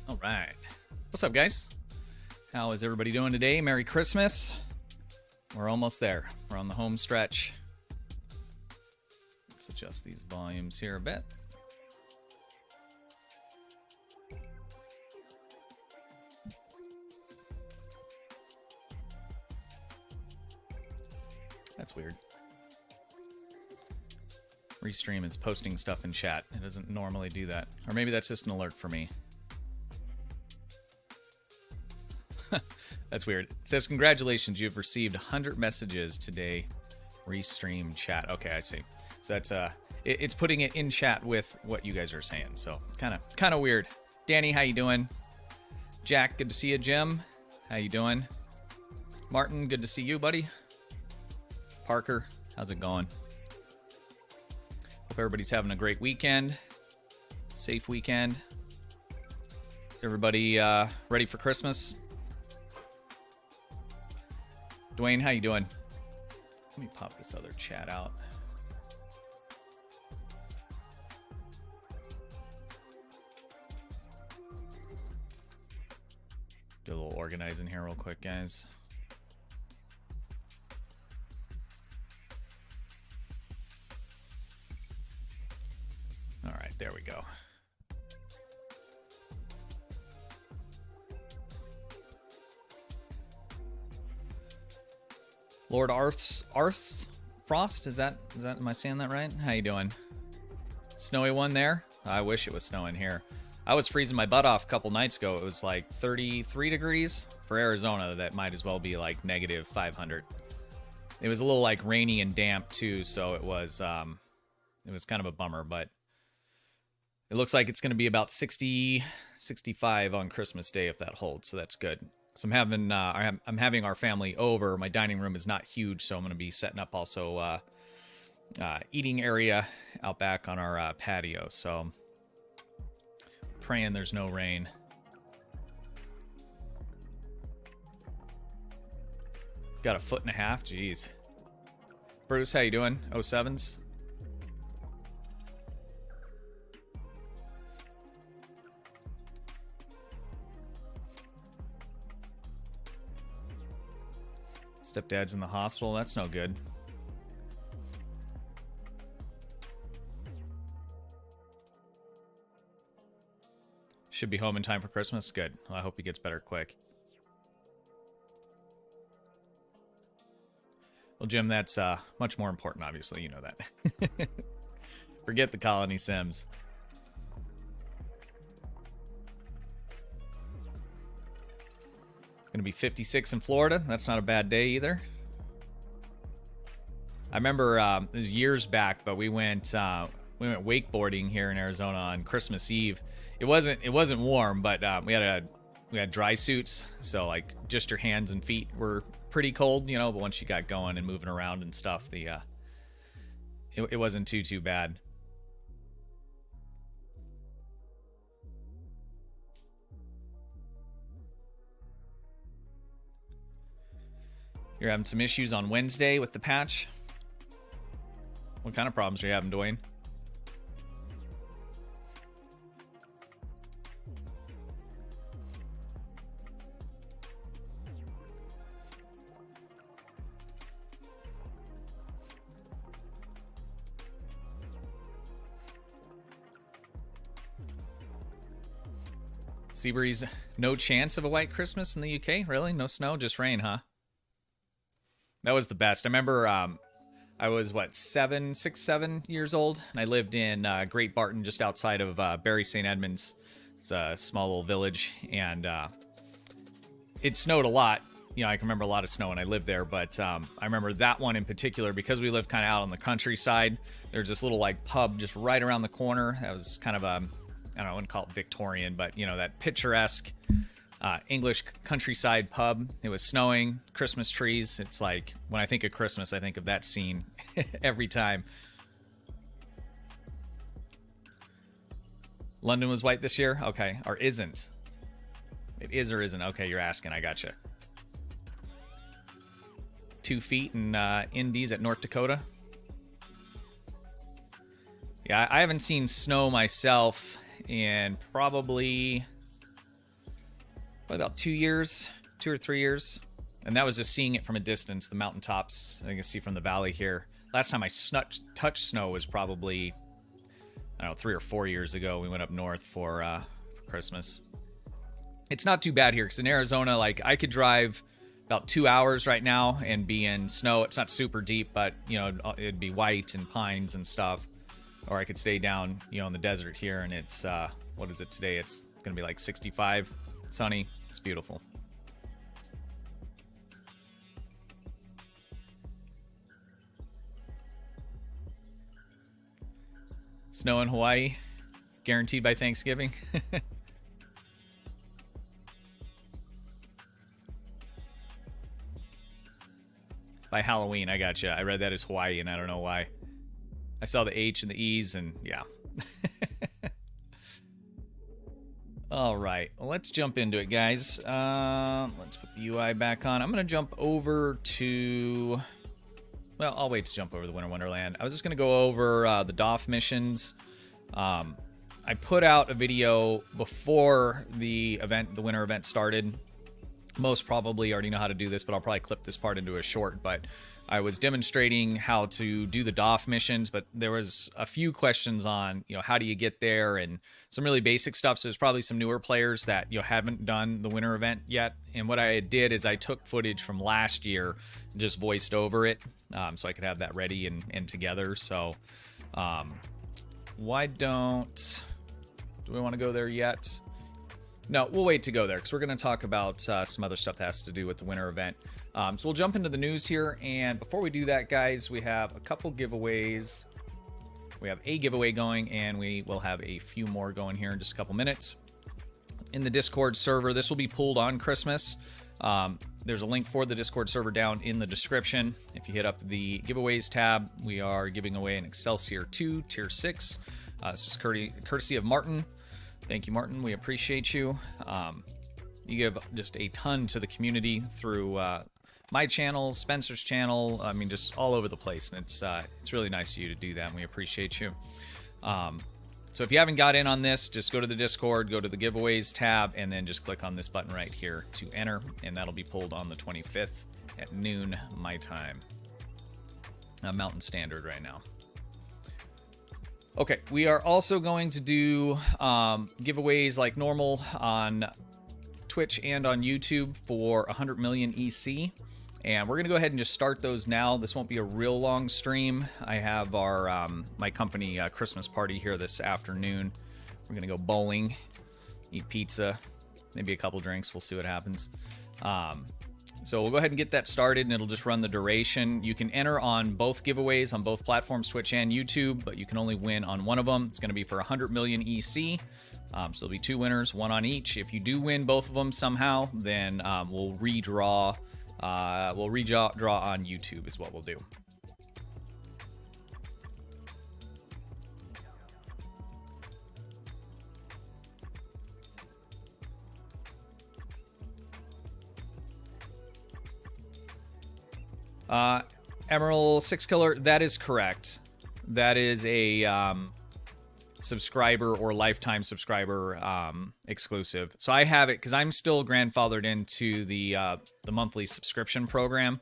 All right. What's up, guys? How is everybody doing today? Merry Christmas. We're almost there. We're on the home stretch. Let's adjust these volumes here a bit. That's weird. Restream is posting stuff in chat. It doesn't normally do that. Or maybe that's just an alert for me. That's weird. It says, congratulations, you've received 100 messages today. Restream chat. Okay, I see. So that's it's putting it in chat with what you guys are saying. So kind of weird. Danny, how you doing? Jack, good to see you. Jim, how you doing? Martin, good to see you, buddy. Parker, how's it going? Hope everybody's having a great weekend. Safe weekend. Is everybody ready for Christmas? Dwayne, how you doing? Let me pop this other chat out. Do a little organizing here real quick, guys. All right, there we go. Lord Arth's Frost, is that am I saying that right? How you doing? Snowy one there? I wish it was snowing here. I was freezing my butt off a couple nights ago. It was like 33 degrees. For Arizona, that might as well be like negative 500. It was a little like rainy and damp too, so it was kind of a bummer, but it looks like it's going to be about 60, 65 on Christmas Day if that holds, so that's good. So I'm having our family over. My dining room is not huge, so I'm going to be setting up also eating area out back on our patio. So praying there's no rain. Got a 1.5 feet. Jeez. Bruce, how you doing? 07s. Stepdad's in the hospital. That's no good. Should be home in time for Christmas. Good. Well, I hope he gets better quick. Well, Jim, that's much more important, obviously. You know that. Forget the colony sims. Gonna be 56 in Florida. That's not a bad day either. I remember it was years back, but we went wakeboarding here in Arizona on Christmas Eve. It wasn't warm, but we had dry suits, so like just your hands and feet were pretty cold, you know. But once you got going and moving around and stuff, it wasn't too bad. You're having some issues on Wednesday with the patch. What kind of problems are you having, Dwayne? Seabreeze, no chance of a white Christmas in the UK? Really? No snow, just rain, huh? That was the best. I remember I was, 6, 7 years old, and I lived in Great Barton, just outside of Bury St. Edmunds. It's a small little village, and it snowed a lot. You know, I can remember a lot of snow when I lived there, but I remember that one in particular, because we lived kind of out on the countryside. There's this little, pub just right around the corner. That was kind of I don't know, I wouldn't call it Victorian, but, you know, that picturesque English countryside pub. It was snowing, Christmas trees. It's like, when I think of Christmas, I think of that scene every time. London was white this year? Okay. Or isn't? It is or isn't? Okay, you're asking. I gotcha. 2 feet in Indies at North Dakota. Yeah, I haven't seen snow myself in probably probably about 2 years, 2 or 3 years. And that was just seeing it from a distance, the mountaintops. I can see from the valley here. Last time I touched snow was probably, I don't know, 3 or 4 years ago. We went up north for Christmas. It's not too bad here because in Arizona, like, I could drive about 2 hours right now and be in snow. It's not super deep, but, you know, it'd be white and pines and stuff. Or I could stay down, you know, in the desert here, and it's, what is it today? It's going to be like 65, sunny. It's beautiful. Snow in Hawaii, guaranteed by Thanksgiving. By Halloween, I gotcha. I read that as Hawaii, and I don't know why. I saw the H and the E's, and yeah. All right, well, let's jump into it, guys. Let's put the UI back on. I'm going to jump over to... Well, I'll wait to jump over the Winter Wonderland. I was just going to go over the Doff missions. I put out a video before the event, the winter event started. Most probably already know how to do this, but I'll probably clip this part into a short. But I was demonstrating how to do the Doff missions, but there was a few questions on, you know, how do you get there and some really basic stuff. So there's probably some newer players that, you know, haven't done the winter event yet. And what I did is I took footage from last year and just voiced over it, so I could have that ready and together. So why don't... Do we want to go there yet? No, we'll wait to go there because we're going to talk about some other stuff that has to do with the winter event. So we'll jump into the news here. And before we do that, guys, we have a couple giveaways. We have a giveaway going, and we will have a few more going here in just a couple minutes. In the Discord server, this will be pulled on Christmas. There's a link for the Discord server down in the description. If you hit up the giveaways tab, we are giving away an Excelsior 2 Tier 6. This is courtesy of Martin. Thank you, Martin. We appreciate you. You give just a ton to the community through my channel, Spencer's channel. I mean, just all over the place. And it's really nice of you to do that, and we appreciate you. So if you haven't got in on this, just go to the Discord, go to the giveaways tab, and then just click on this button right here to enter, and that'll be pulled on the 25th at noon my time. Mountain Standard right now. Okay, we are also going to do giveaways like normal on Twitch and on YouTube for 100 million EC. And we're going to go ahead and just start those now. This won't be a real long stream. I have our my company Christmas party here this afternoon. We're going to go bowling, eat pizza, maybe a couple drinks. We'll see what happens. So we'll go ahead and get that started, and it'll just run the duration. You can enter on both giveaways on both platforms, Twitch and YouTube, but you can only win on one of them. It's going to be for 100 million EC. So there'll be 2 winners, 1 on each. If you do win both of them somehow, then we'll redraw. We'll redraw on YouTube is what we'll do. Emerald 6 Killer, that is correct. That is a subscriber or lifetime subscriber exclusive. So I have it because I'm still grandfathered into the monthly subscription program.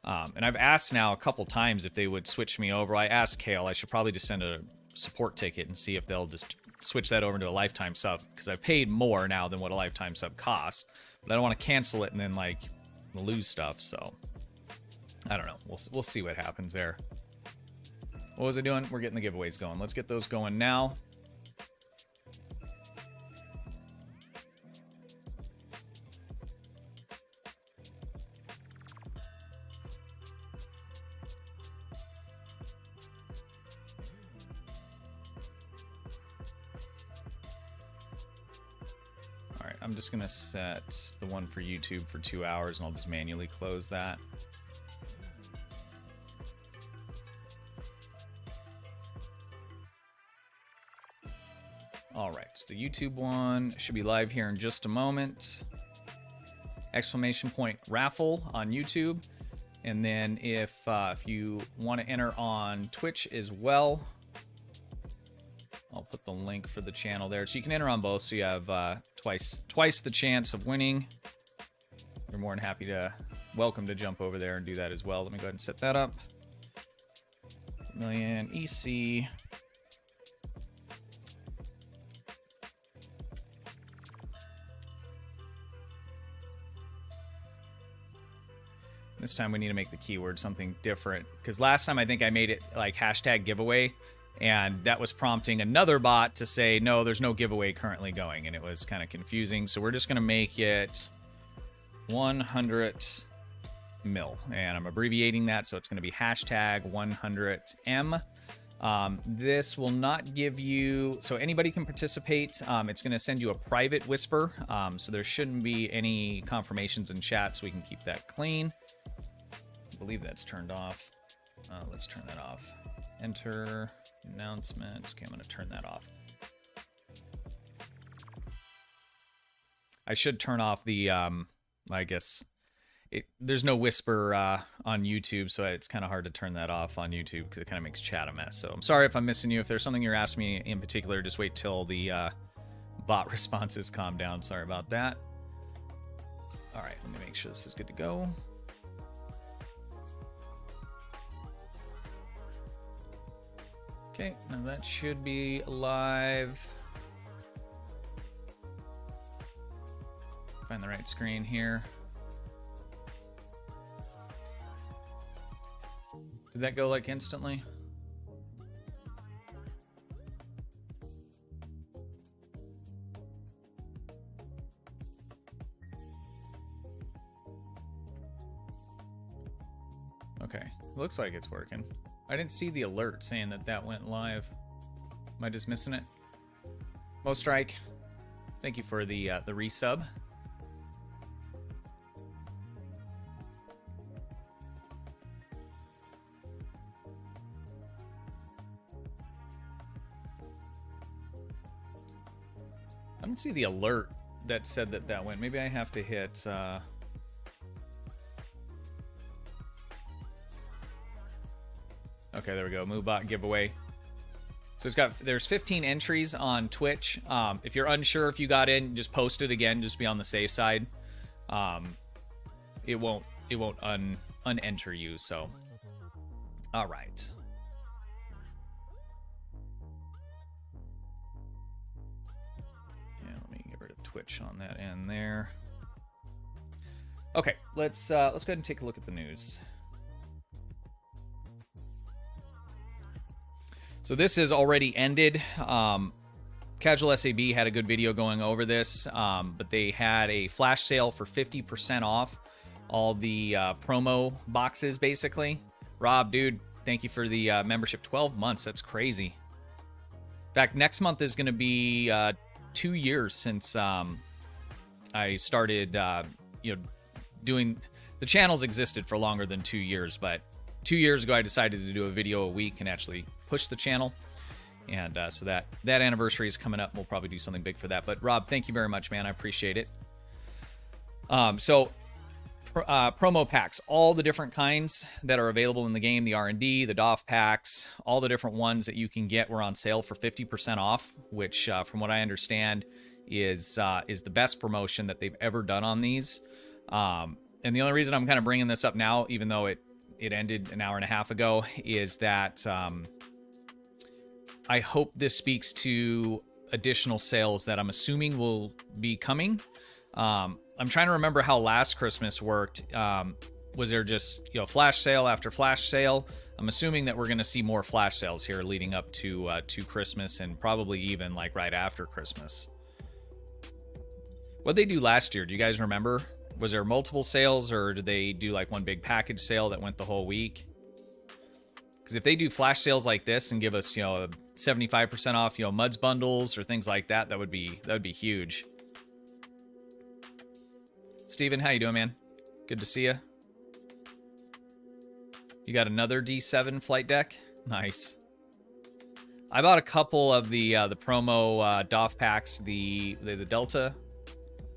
And I've asked now a couple times if they would switch me over. I asked Kale, I should probably just send a support ticket and see if they'll just switch that over to a lifetime sub, because I've paid more now than what a lifetime sub costs. But I don't want to cancel it and then like lose stuff, so I don't know. We'll see what happens there. What was I doing? We're getting the giveaways going. Let's get those going now. All right, I'm just going to set the one for YouTube for 2 hours, and I'll just manually close that. All right, so the YouTube one should be live here in just a moment. Exclamation point raffle on YouTube. And then if you want to enter on Twitch as well, I'll put the link for the channel there. So you can enter on both, so you have twice the chance of winning. You're more than welcome to jump over there and do that as well. Let me go ahead and set that up. Million EC. This time we need to make the keyword something different, because last time I think I made it like hashtag giveaway, and that was prompting another bot to say, no, there's no giveaway currently going, and it was kind of confusing. So we're just going to make it 100 mil, and I'm abbreviating that, so it's going to be hashtag 100M. This will not give you, so anybody can participate. It's going to send you a private whisper, so there shouldn't be any confirmations in chat, so we can keep that clean. I believe that's turned off. Let's turn that off. Enter announcement. Okay, I'm going to turn that off. I should turn off the, I guess, there's no whisper on YouTube, so it's kind of hard to turn that off on YouTube because it kind of makes chat a mess. So I'm sorry if I'm missing you. If there's something you're asking me in particular, just wait till the bot responses calm down. Sorry about that. All right, let me make sure this is good to go. Okay, now that should be live. Find the right screen here. Did that go like instantly? Okay, looks like it's working. I didn't see the alert saying that that went live. Am I just missing it? Mo Strike, thank you for the resub. I didn't see the alert that said that that went. Maybe I have to hit... Okay, there we go. MooBot giveaway. So there's 15 entries on Twitch. If you're unsure if you got in, just post it again. Just be on the safe side. It won't unenter you. So, all right. Yeah, let me get rid of Twitch on that end there. Okay, let's go ahead and take a look at the news. So this has already ended. CasualSAB had a good video going over this, but they had a flash sale for 50% off all the promo boxes, basically. Rob, dude, thank you for the membership. 12 months, that's crazy. In fact, next month is going to be 2 years since I started, doing... The channel's existed for longer than 2 years, but 2 years ago I decided to do a video a week and actually push the channel, and so that anniversary is coming up. We'll probably do something big for that. But Rob, thank you very much, man. I appreciate it. Promo packs, all the different kinds that are available in the game, the R&D, the Doff packs, all the different ones that you can get were on sale for 50% off, which from what I understand is the best promotion that they've ever done on these. And the only reason I'm kind of bringing this up now, even though it ended an hour and a half ago, is that I hope this speaks to additional sales that I'm assuming will be coming. I'm trying to remember how last Christmas worked. Was there just flash sale after flash sale? I'm assuming that we're going to see more flash sales here leading up to Christmas, and probably even like right after Christmas. What did they do last year? Do you guys remember? Was there multiple sales, or did they do like one big package sale that went the whole week? Because if they do flash sales like this and give us, 75% off, Muds bundles or things like that, that would be huge. Steven, how you doing, man? Good to see you. You got another D7 flight deck? Nice. I bought a couple of the promo Doff packs, the Delta.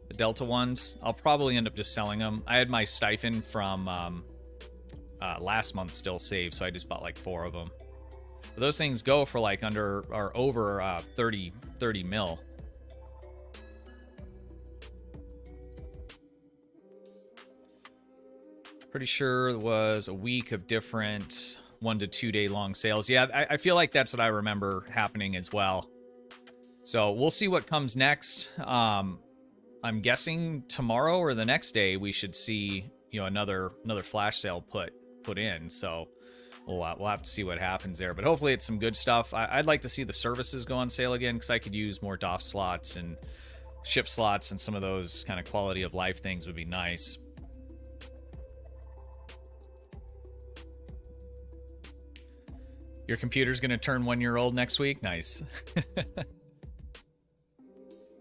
The Delta ones. I'll probably end up just selling them. I had my stipend from last month still saved, so I just bought like 4 of them. But those things go for like under or over 30 mil. Pretty sure it was a week of different 1 to 2 day long sales. Yeah, I feel like that's what I remember happening as well. So we'll see what comes next. I'm guessing tomorrow or the next day we should see, you know, another flash sale put in. So we'll have to see what happens there. But hopefully it's some good stuff. I'd like to see the services go on sale again because I could use more Doff slots and ship slots, and some of those kind of quality of life things would be nice. Your computer's going to turn 1 year old next week? Nice.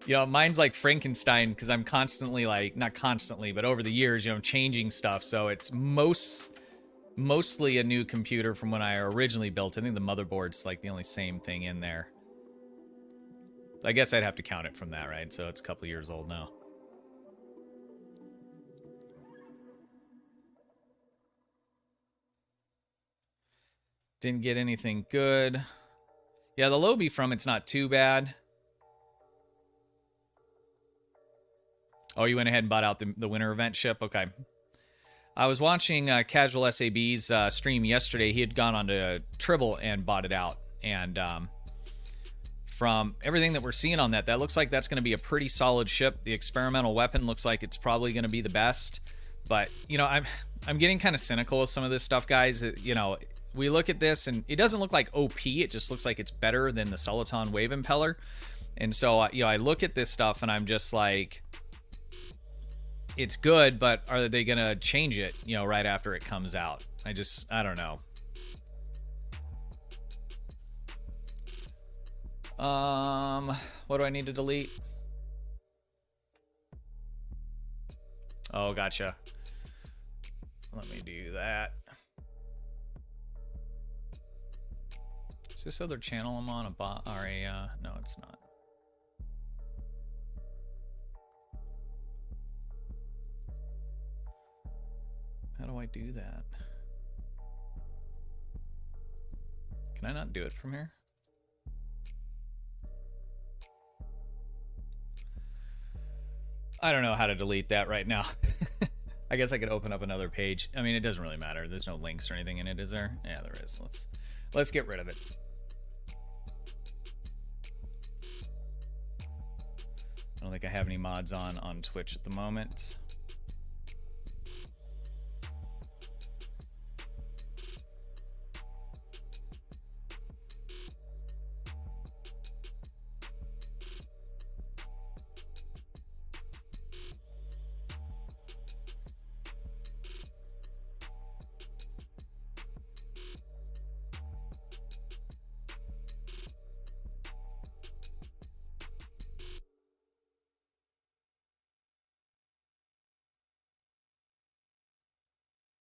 You know, mine's like Frankenstein because I'm constantly, like, not constantly, but over the years, you know, changing stuff. So it's mostly a new computer from when I originally built. I think the motherboard's like the only same thing in there. I guess I'd have to count it from that, right? So it's a couple years old now. Didn't get anything good. Yeah, the Lobby from it's not too bad. Oh, you went ahead and bought out the winter event ship? Okay. I was watching CasualSAB's stream yesterday. He had gone onto Tribble and bought it out. And from everything that we're seeing on that looks like that's going to be a pretty solid ship. The experimental weapon looks like it's probably going to be the best. But, you know, I'm getting kind of cynical with some of this stuff, guys. You know, we look at this, and it doesn't look like OP. It just looks like it's better than the Soliton Wave Impeller. And so, you know, I look at this stuff, and I'm just like, it's good, but are they going to change it, you know, right after it comes out? I don't know. What do I need to delete? Oh, gotcha. Let me do that. Is this other channel I'm on a bot or a no, it's not. How do I do that? Can I not do it from here? I don't know how to delete that right now. I guess I could open up another page. I mean, it doesn't really matter. There's no links or anything in it, is there? Yeah, there is. Let's get rid of it. I don't think I have any mods on Twitch at the moment.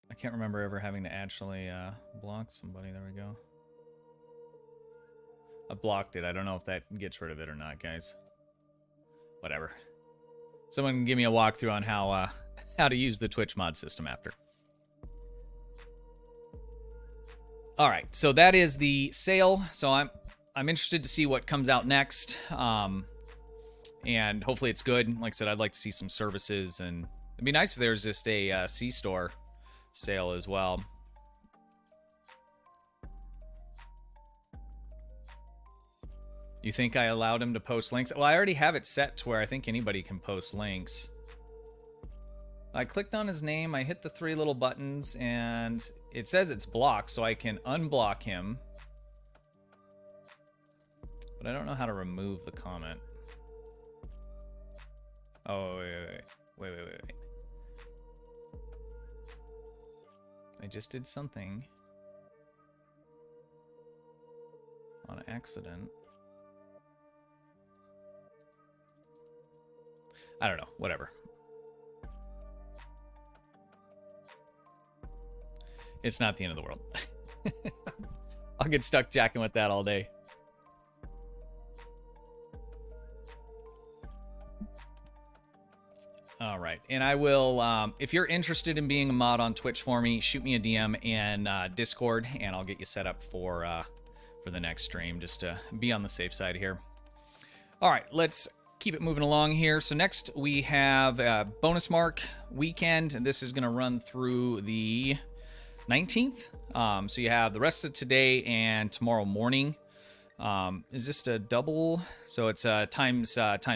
I can't remember ever having to actually block somebody. There we go. I blocked it. I don't know if that gets rid of it or not, guys. Whatever. Someone can give me a walkthrough on how to use the Twitch mod system after. All right, so that is the sale. So I'm interested to see what comes out next, and hopefully it's good. Like I said, I'd like to see some services, and it'd be nice if there was just a C-store sale as well. You think I allowed him to post links? Well, I already have it set to where I think anybody can post links. I clicked on his name, I hit the 3 little buttons, and it says it's blocked, so I can unblock him. But I don't know how to remove the comment. Oh, wait. I just did something on accident. I don't know, whatever. It's not the end of the world. I'll get stuck jacking with that all day. All right, and I will, if you're interested in being a mod on Twitch for me, shoot me a DM and Discord, and I'll get you set up for for the next stream, just to be on the safe side here. All right, let's keep it moving along here. So next we have bonus mark weekend, and this is going to run through the 19th. So you have the rest of today and tomorrow morning. Is this a double? So it's times 50%.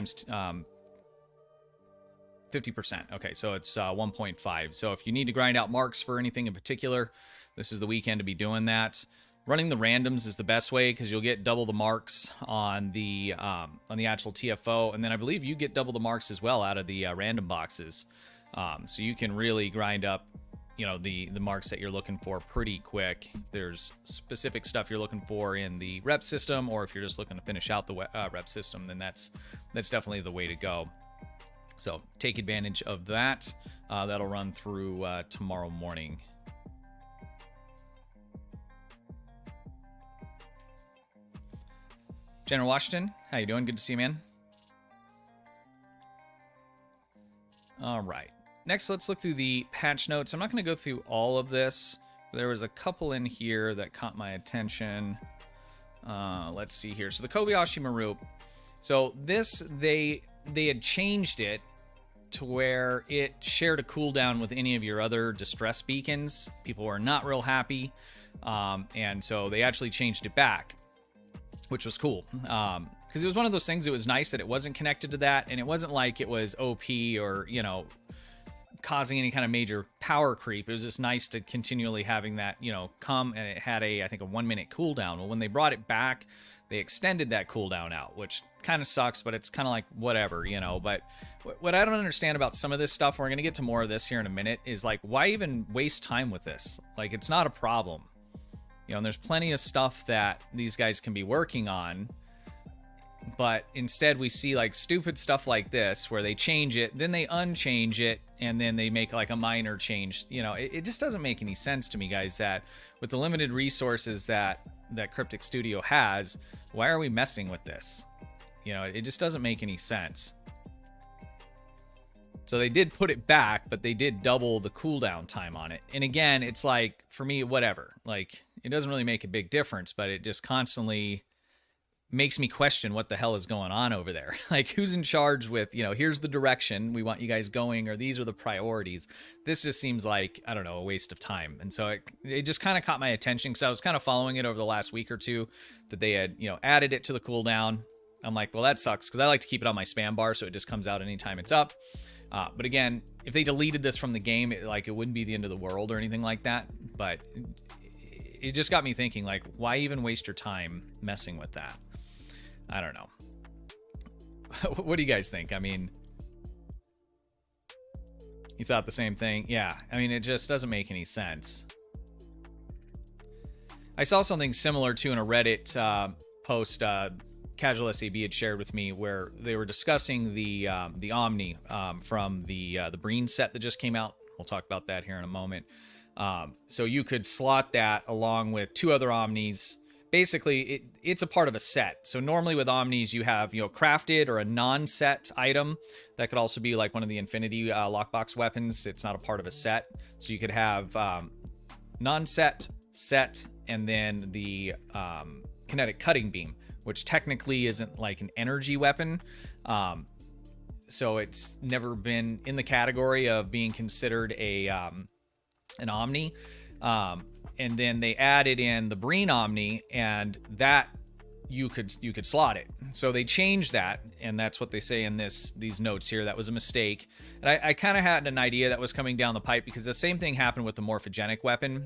Okay, so it's 1.5. So if you need to grind out marks for anything in particular, this is the weekend to be doing that. Running the randoms is the best way because you'll get double the marks on the actual TFO, and then I believe you get double the marks as well out of the random boxes. So you can really grind up, you know, the marks that you're looking for pretty quick. There's specific stuff you're looking for in the rep system, or if you're just looking to finish out the rep system, then that's definitely the way to go. So take advantage of that. That'll run through tomorrow morning. General Washington, how you doing? Good to see you, man. All right. Next, let's look through the patch notes. I'm not going to go through all of this. There was a couple in here that caught my attention. Let's see here. So the Kobayashi Maru. So this, they had changed it to where it shared a cooldown with any of your other distress beacons. People were not real happy. And so they actually changed it back, which was cool. Because it was one of those things, it was nice that it wasn't connected to that, and it wasn't like it was OP or, you know, causing any kind of major power creep. It was just nice to continually having that, you know, come, and it had I think a 1 minute cooldown. Well, when they brought it back, they extended that cooldown out, which kind of sucks, but it's kind of like whatever, you know. But what I don't understand about some of this stuff, we're going to get to more of this here in a minute, is like, why even waste time with this? Like, it's not a problem. You know, and there's plenty of stuff that these guys can be working on, but instead we see like stupid stuff like this where they change it, then they unchange it, and then they make like a minor change. You know, it just doesn't make any sense to me, guys, that with the limited resources that Cryptic Studio has, why are we messing with this? You know, it just doesn't make any sense. So they did put it back, but they did double the cooldown time on it. And again, it's like, for me, whatever. Like, it doesn't really make a big difference, but it just constantly makes me question what the hell is going on over there. Like, who's in charge with, you know, here's the direction we want you guys going, or these are the priorities. This just seems like, I don't know, a waste of time. And so it just kind of caught my attention because I was kind of following it over the last week or two that they had, you know, added it to the cooldown. I'm like, well, that sucks because I like to keep it on my spam bar so it just comes out anytime it's up. But again, if they deleted this from the game, it wouldn't be the end of the world or anything like that. But it just got me thinking, like, why even waste your time messing with that? I don't know. What do you guys think? I mean, you thought the same thing? Yeah. I mean, it just doesn't make any sense. I saw something similar to in a Reddit post CasualSAB had shared with me, where they were discussing the Omni from the Breen set that just came out. We'll talk about that here in a moment. So you could slot that along with two other Omnis. Basically, it's a part of a set. So normally with Omnis, you have, you know, crafted or a non-set item. That could also be like one of the Infinity lockbox weapons. It's not a part of a set. So you could have non-set, set, and then the kinetic cutting beam, which technically isn't like an energy weapon. So it's never been in the category of being considered an Omni. And then they added in the Breen Omni, and that you could slot it. So they changed that, and that's what they say in these notes here. That was a mistake. And I kind of had an idea that was coming down the pipe, because the same thing happened with the morphogenic weapon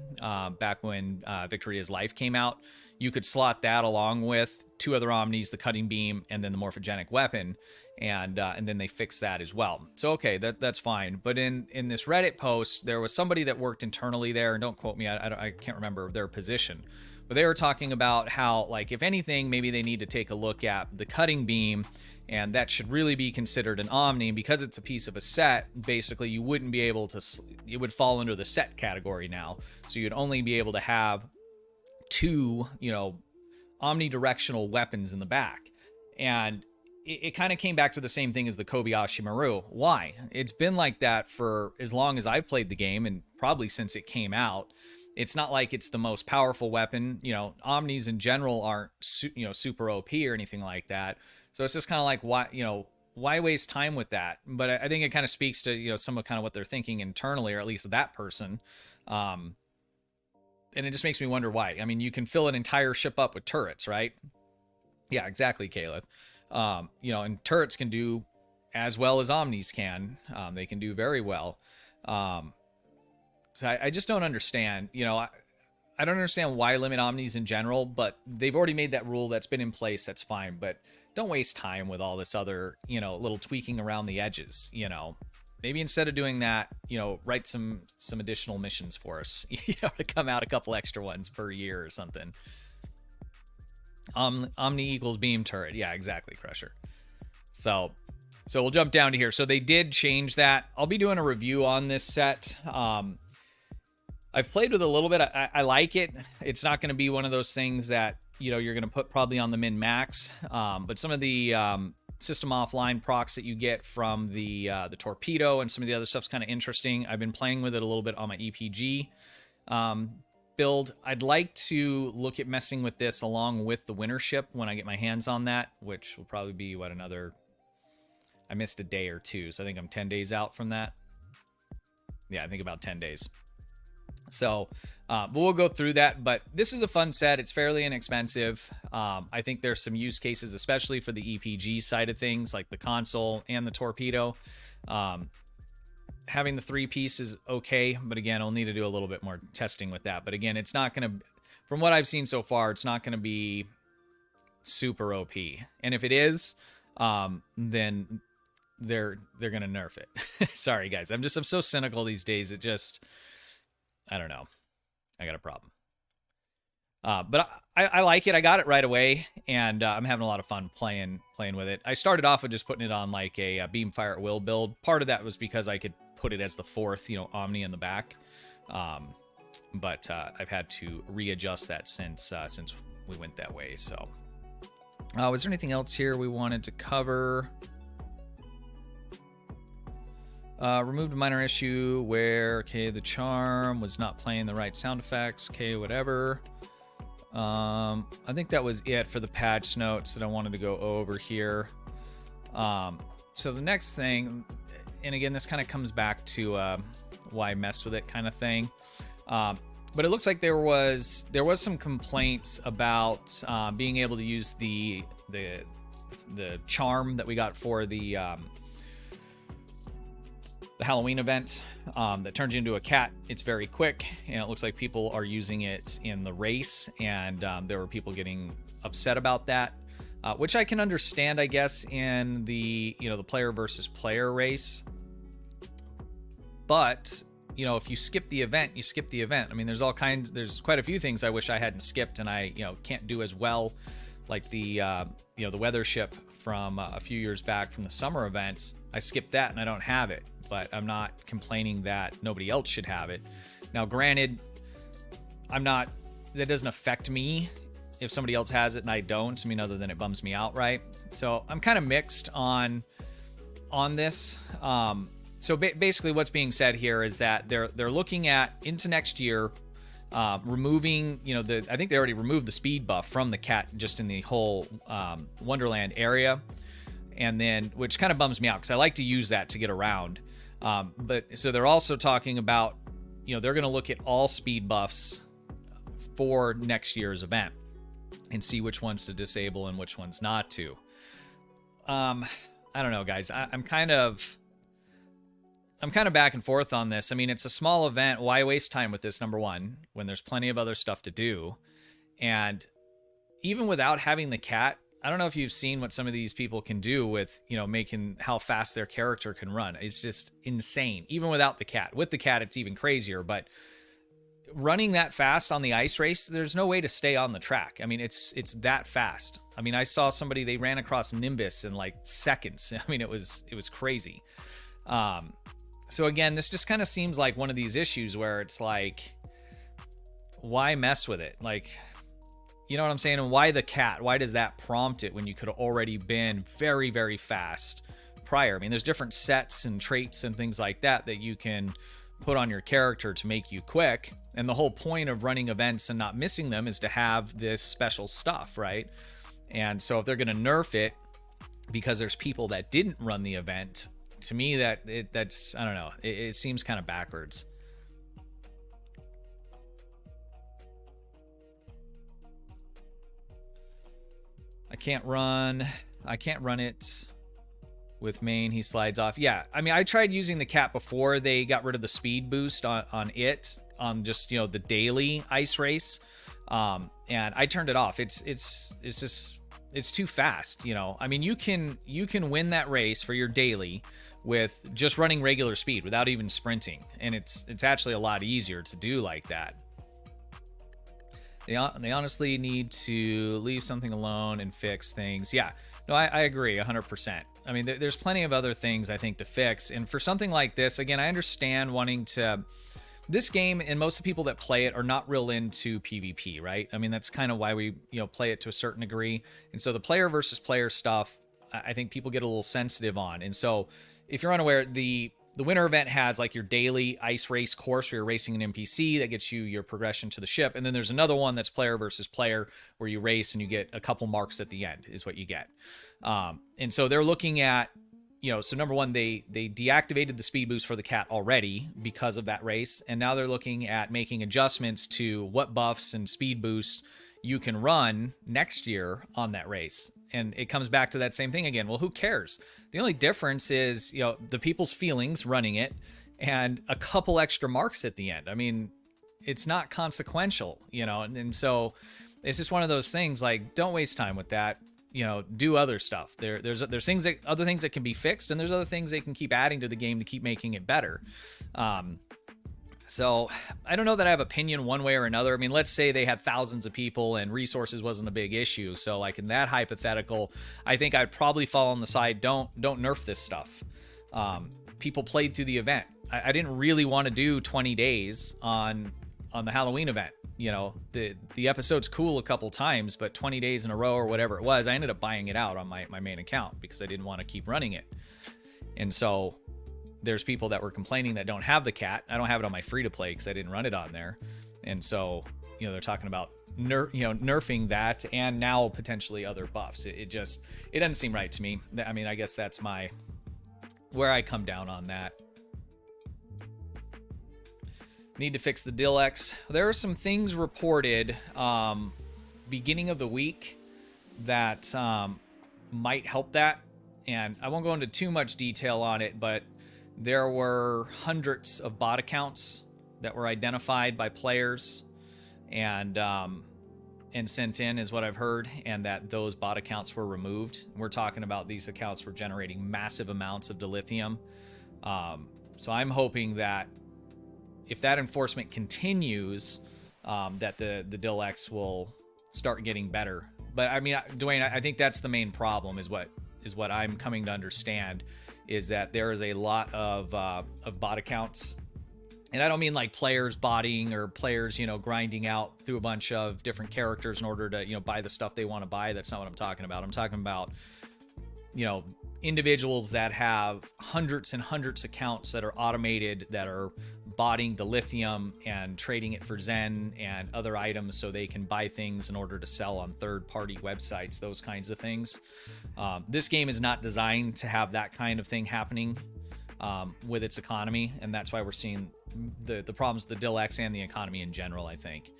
back when Victoria's Life came out. You could slot that along with two other Omnis, the cutting beam, and then the morphogenic weapon, and then they fixed that as well. So okay, that's fine. But in this Reddit post, there was somebody that worked internally there, and don't quote me, I can't remember their position, but they were talking about how, like, if anything, maybe they need to take a look at the cutting beam, and that should really be considered an Omni, because it's a piece of a set. Basically, you wouldn't be able to, it would fall under the set category now, so you'd only be able to have two, you know, omnidirectional weapons in the back. And it kind of came back to the same thing as the Kobayashi Maru. Why? It's been like that for as long as I've played the game, and probably since it came out. It's not like it's the most powerful weapon. You know, Omnis in general aren't super OP or anything like that. So it's just kind of like, why waste time with that? But I think it kind of speaks to, some of kind of what they're thinking internally, or at least that person. And it just makes me wonder why. I mean, you can fill an entire ship up with turrets, right? Yeah, exactly, Caleb. And turrets can do as well as Omnis can. They can do very well. So I just don't understand. I don't understand why limit Omnis in general, but they've already made that rule. That's been in place. That's fine. But don't waste time with all this other, little tweaking around the edges. Maybe instead of doing that, write some additional missions for us, to come out a couple extra ones per year or something. Omni equals beam turret. Yeah, exactly, Crusher. So we'll jump down to here. So they did change that. I'll be doing a review on this set. I've played with it a little bit. I like it. It's not going to be one of those things that, you're going to put probably on the min-max. But some of the system offline procs that you get from the torpedo and some of the other stuff's kind of interesting. I've been playing with it a little bit on my EPG build. I'd like to look at messing with this along with the winter ship when I get my hands on that, which will probably be, I missed a day or two, so I think I'm 10 days out from that. Yeah, I think about 10 days. So, but we'll go through that. But this is a fun set. It's fairly inexpensive. I think there's some use cases, especially for the EPG side of things, like the console and the torpedo. Having the 3-piece is okay, but again, I'll need to do a little bit more testing with that. But again, it's not going to, from what I've seen so far, it's not going to be super OP. And if it is, then they're going to nerf it. Sorry, guys. I'm so cynical these days. It just, I don't know. I got a problem. But I like it. I got it right away, and I'm having a lot of fun playing with it. I started off with just putting it on like a beam fire at will build. Part of that was because I could put it as the 4th, Omni in the back. But I've had to readjust that since we went that way. So, was there anything else here we wanted to cover? Removed a minor issue where, the charm was not playing the right sound effects. Whatever. I think that was it for the patch notes that I wanted to go over here. So the next thing, and again, this kind of comes back to why I messed with it kind of thing. But it looks like there was some complaints about being able to use the charm that we got for the Halloween event that turns you into a cat. It's very quick, and it looks like people are using it in the race, and there were people getting upset about that, which I can understand, I guess, in the the player versus player race. But if you skip the event, you skip the event. I mean, there's quite a few things I wish I hadn't skipped, and I can't do as well, like the the weather ship from a few years back from the summer events. I skipped that and I don't have it, but I'm not complaining that nobody else should have it. Now, granted, that doesn't affect me if somebody else has it and I don't. I mean, other than it bums me out, right? So I'm kind of mixed on this. So basically what's being said here is that they're looking at into next year, removing, I think they already removed the speed buff from the cat just in the whole Wonderland area. And then, which kind of bums me out because I like to use that to get around. But so they're also talking about, they're going to look at all speed buffs for next year's event and see which ones to disable and which ones not to. I don't know, guys. I'm kind of back and forth on this. I mean, it's a small event. Why waste time with this, number one, when there's plenty of other stuff to do? And even without having the cat, I don't know if you've seen what some of these people can do with, making how fast their character can run. It's just insane. Even without the cat. With the cat, it's even crazier. But running that fast on the ice race, there's no way to stay on the track. I mean, it's that fast. I mean, I saw somebody, they ran across Nimbus in like seconds. I mean, it was crazy. So again, this just kind of seems like one of these issues where it's like, why mess with it? Like, you know what I'm saying? And why the cat? Why does that prompt it when you could have already been very, very fast prior? I mean, there's different sets and traits and things like that you can put on your character to make you quick. And the whole point of running events and not missing them is to have this special stuff, right? And so if they're going to nerf it because there's people that didn't run the event, to me that's I don't know, it seems kind of backwards. I can't run it with main. He slides off. Yeah, I mean, I tried using the cat before they got rid of the speed boost on just, you know, the daily ice race, and I turned it off. It's too fast, you know. I mean, you can win that race for your daily with just running regular speed without even sprinting, and it's actually a lot easier to do like that. They honestly need to leave something alone and fix things. Yeah, no, I agree 100%. I mean, there's plenty of other things I think to fix. And for something like this, again, I understand wanting to... This game, and most of the people that play it are not real into PvP, right? I mean, that's kind of why we, you know, play it to a certain degree. And so the player versus player stuff, I think people get a little sensitive on. And so if you're unaware, the winter event has like your daily ice race course where you're racing an NPC that gets you your progression to the ship. And then there's another one that's player versus player where you race and you get a couple marks at the end is what you get. And so they're looking at, you know, so number one, they deactivated the speed boost for the cat already because of that race. And now they're looking at making adjustments to what buffs and speed boosts you can run next year on that race. And it comes back to that same thing again. Well, who cares? The only difference is, you know, the people's feelings running it and a couple extra marks at the end. I mean, it's not consequential, you know, and so it's just one of those things, like, don't waste time with that. You know, do other stuff. There's things other things that can be fixed, and there's other things they can keep adding to the game to keep making it better. So I don't know that I have opinion one way or another. I mean, let's say they had thousands of people and resources wasn't a big issue. So like in that hypothetical, I think I'd probably fall on the side, don't nerf this stuff. People played through the event. I didn't really want to do 20 days on the Halloween event. You know, the episode's cool a couple times, but 20 days in a row or whatever it was, I ended up buying it out on my main account because I didn't want to keep running it. And so there's people that were complaining that don't have the cat. I don't have it on my free to play because I didn't run it on there. And so, you know, they're talking about nerfing that and now potentially other buffs. It doesn't seem right to me. I mean, I guess that's where I come down on that. Need to fix the Dilex. There are some things reported beginning of the week that might help that. And I won't go into too much detail on it, but there were hundreds of bot accounts that were identified by players and sent in, is what I've heard, and that those bot accounts were removed. We're talking about these accounts were generating massive amounts of dilithium. So I'm hoping that if that enforcement continues, that the Dilex will start getting better. But I mean, Dwayne, I think that's the main problem is what I'm coming to understand, is that there is a lot of bot accounts. And I don't mean like players botting or players, you know, grinding out through a bunch of different characters in order to, you know, buy the stuff they want to buy. That's not what I'm talking about. I'm talking about, you know, individuals that have hundreds and hundreds of accounts that are automated, that are botting dilithium and trading it for Zen and other items so they can buy things in order to sell on third-party websites, those kinds of things. This game is not designed to have that kind of thing happening with its economy, and that's why we're seeing the problems with the Dilex and the economy in general, I think.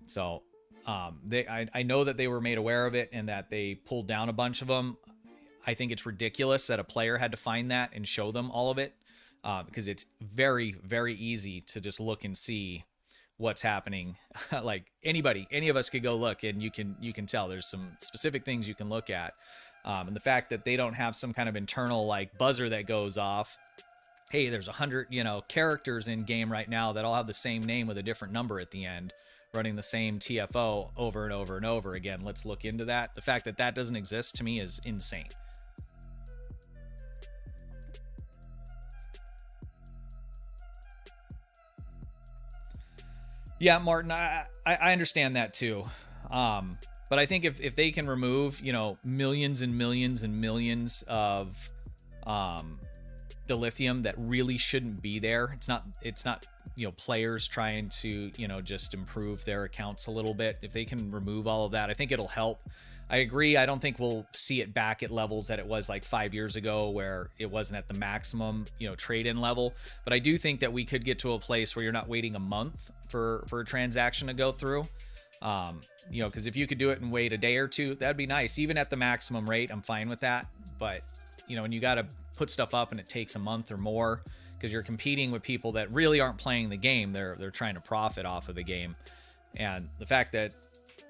So I know that they were made aware of it and that they pulled down a bunch of them. I think it's ridiculous that a player had to find that and show them all of it, because it's very, very easy to just look and see what's happening. Like any of us could go look, and you can tell there's some specific things you can look at. And the fact that they don't have some kind of internal like buzzer that goes off. Hey, there's 100, you know, characters in game right now that all have the same name with a different number at the end, running the same TFO over and over and over again. Let's look into that. The fact that that doesn't exist to me is insane. Yeah, Martin, I understand that too. But I think if they can remove, you know, millions and millions and millions of dilithium that really shouldn't be there. It's not, you know, players trying to, you know, just improve their accounts a little bit. If they can remove all of that, I think it'll help. I agree. I don't think we'll see it back at levels that it was like 5 years ago where it wasn't at the maximum, you know, trade-in level. But I do think that we could get to a place where you're not waiting a month for a transaction to go through. You know, because if you could do it and wait a day or two, that'd be nice. Even at the maximum rate, I'm fine with that. But, you know, when you got to put stuff up and it takes a month or more because you're competing with people that really aren't playing the game. They're trying to profit off of the game. And the fact that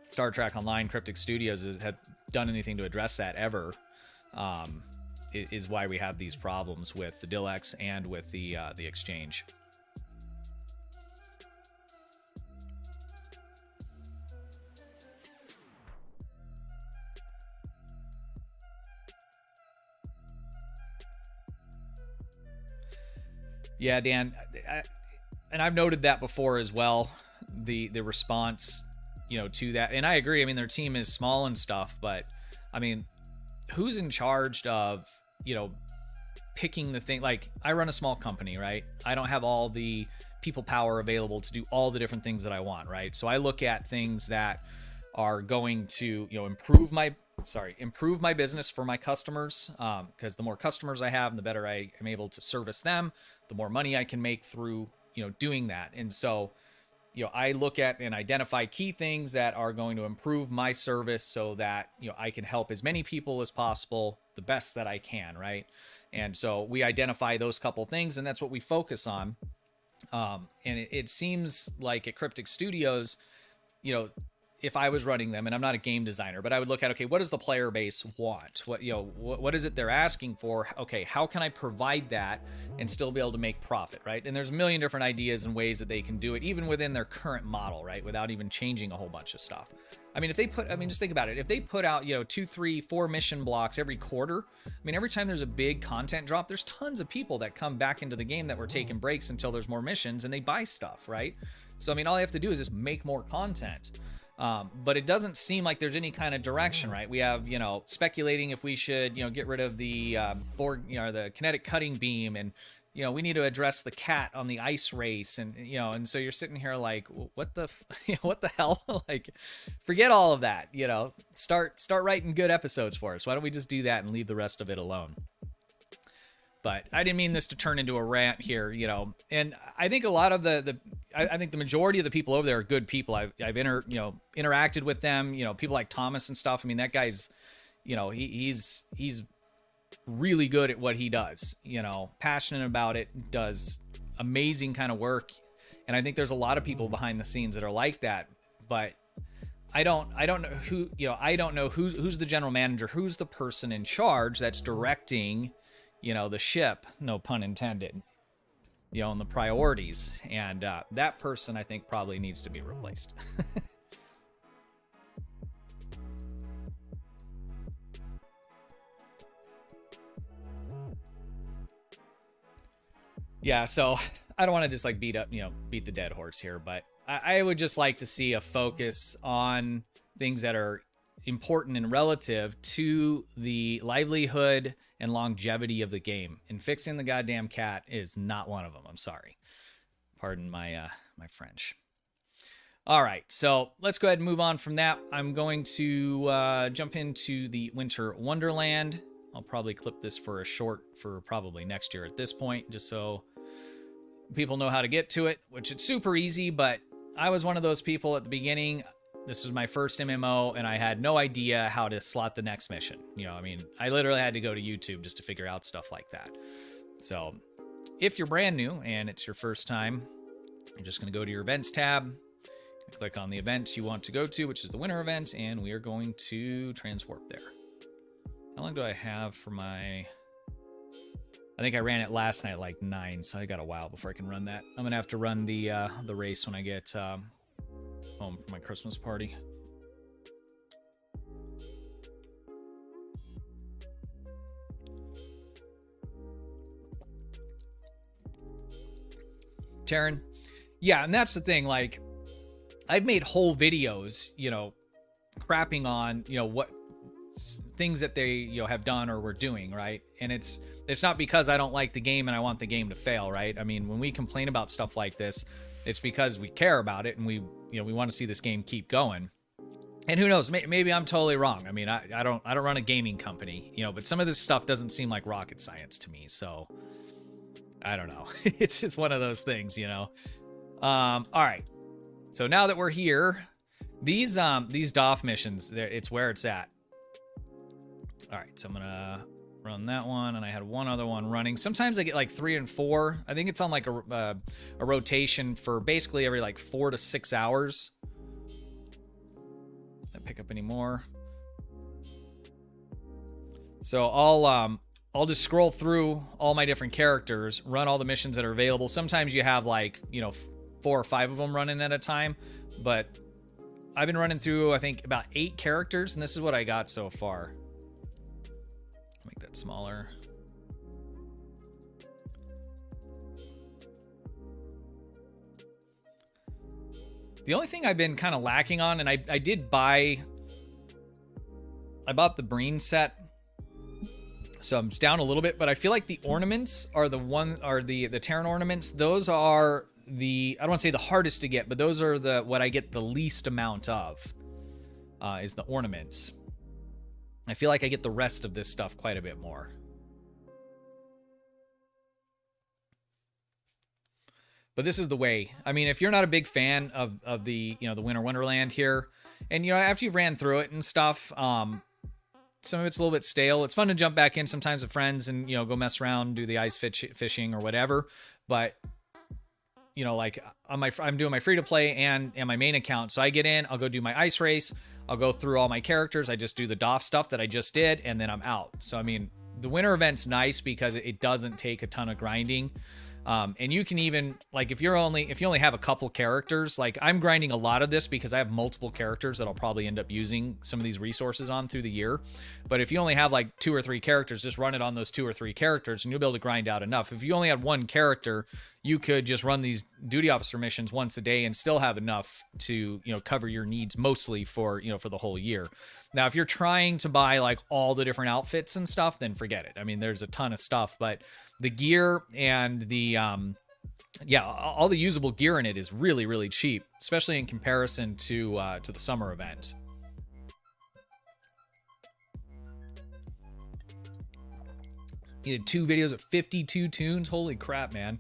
Star Trek Online Cryptic Studios have done anything to address that ever is why we have these problems with the Dilex and with the exchange. Yeah, Dan, and I've noted that before as well, the response, you know, to that. And I agree. I mean, their team is small and stuff, but I mean, who's in charge of, you know, picking the thing? Like, I run a small company, right? I don't have all the people power available to do all the different things that I want, right? So I look at things that are going to, you know, improve my business for my customers, because the more customers I have, the better I am able to service them, the more money I can make through, you know, doing that. And so, you know, I look at and identify key things that are going to improve my service so that, you know, I can help as many people as possible the best that I can, right? And so we identify those couple things, and that's what we focus on. And it seems like at Cryptic Studios, you know, if I was running them, and I'm not a game designer, but I would look at, okay, what does the player base want? What, you know, what is it they're asking for? Okay, how can I provide that and still be able to make profit, right? And there's a million different ideas and ways that they can do it, even within their current model, right? Without even changing a whole bunch of stuff. I mean, if they put, I mean, just think about it. If they put out, you know, 2, 3, 4 mission blocks every quarter, I mean, every time there's a big content drop, there's tons of people that come back into the game that were taking breaks until there's more missions and they buy stuff, right? So, I mean, all I have to do is just make more content. But it doesn't seem like there's any kind of direction, right? We have, you know, speculating if we should, you know, get rid of the board, you know, the kinetic cutting beam, and, you know, we need to address the cat on the ice race, and, you know, and so you're sitting here like, what the, you know, what the hell? Like, forget all of that, you know, start writing good episodes for us. Why don't we just do that and leave the rest of it alone? But I didn't mean this to turn into a rant here, you know. And I think a lot of I think the majority of the people over there are good people. I've interacted with them, you know, people like Thomas and stuff. I mean, that guy's, you know, he's really good at what he does, you know, passionate about it, does amazing kind of work. And I think there's a lot of people behind the scenes that are like that. But I don't know who, you know, I don't know who's the general manager, who's the person in charge that's directing, you know, the ship, no pun intended, you know, and the priorities. And that person, I think, probably needs to be replaced. Yeah, so I don't want to just like beat the dead horse here, but I would just like to see a focus on things that are important and relative to the livelihood and longevity of the game. And fixing the goddamn cat is not one of them. I'm sorry. Pardon my my French. All right, so let's go ahead and move on from that. I'm going to jump into the Winter Wonderland. I'll probably clip this for a short for probably next year at this point, just so people know how to get to it, which it's super easy, but I was one of those people at the beginning. This was my first MMO, and I had no idea how to slot the next mission. You know, I mean, I literally had to go to YouTube just to figure out stuff like that. So if you're brand new and it's your first time, you're just going to go to your events tab, click on the event you want to go to, which is the winter event, and we are going to transwarp there. How long do I have for my... I think I ran it last night at like 9, so I got a while before I can run that. I'm going to have to run the race when I get home for my Christmas party. Taryn? Yeah, and that's the thing, like, I've made whole videos, you know, crapping on, you know, things that they have done or were doing, right? And it's not because I don't like the game and I want the game to fail, right? I mean, when we complain about stuff like this, it's because we care about it and we want to see this game keep going. And who knows, maybe I'm totally wrong. I mean, I don't run a gaming company, but some of this stuff doesn't seem like rocket science to me, so I don't know. It's just one of those things, all right, so now that we're here, these Doff missions, it's where it's at. All right, so I'm gonna run that one, and I had one other one running. Sometimes I get like 3 and 4. I think it's on like a rotation for basically every like 4 to 6 hours. Don't pick up any more. So I'll just scroll through all my different characters, run all the missions that are available. Sometimes you have like 4 or 5 of them running at a time, but I've been running through I think about 8 characters, and this is what I got so far. Make that smaller. The only thing I've been kind of lacking on, and I bought the Breen set, so I'm down a little bit, but I feel like the ornaments are the Terran ornaments. Those are I don't want to say the hardest to get, but those are what I get the least amount of, is the ornaments. I feel like I get the rest of this stuff quite a bit more. But this is the way. I mean, if you're not a big fan of the the Winter Wonderland here, and after you've ran through it and stuff, some of it's a little bit stale. It's fun to jump back in sometimes with friends and go mess around, do the ice fishing or whatever. But like I'm doing my free to play and my main account, so I get in, I'll go do my ice race, I'll go through all my characters, I just do the Doff stuff that I just did, and then I'm out. So I mean, the winter event's nice because it doesn't take a ton of grinding. And you can even, like, if you only have a couple characters, like I'm grinding a lot of this because I have multiple characters that I'll probably end up using some of these resources on through the year. But if you only have like 2 or 3 characters, just run it on those 2 or 3 characters and you'll be able to grind out enough. If you only had 1 character, you could just run these duty officer missions once a day and still have enough to, cover your needs mostly for, for the whole year. Now, if you're trying to buy like all the different outfits and stuff, then forget it. I mean, there's a ton of stuff, but the gear and the, all the usable gear in it is really, really cheap, especially in comparison to the summer event. You did 2 videos of 52 tunes. Holy crap, man.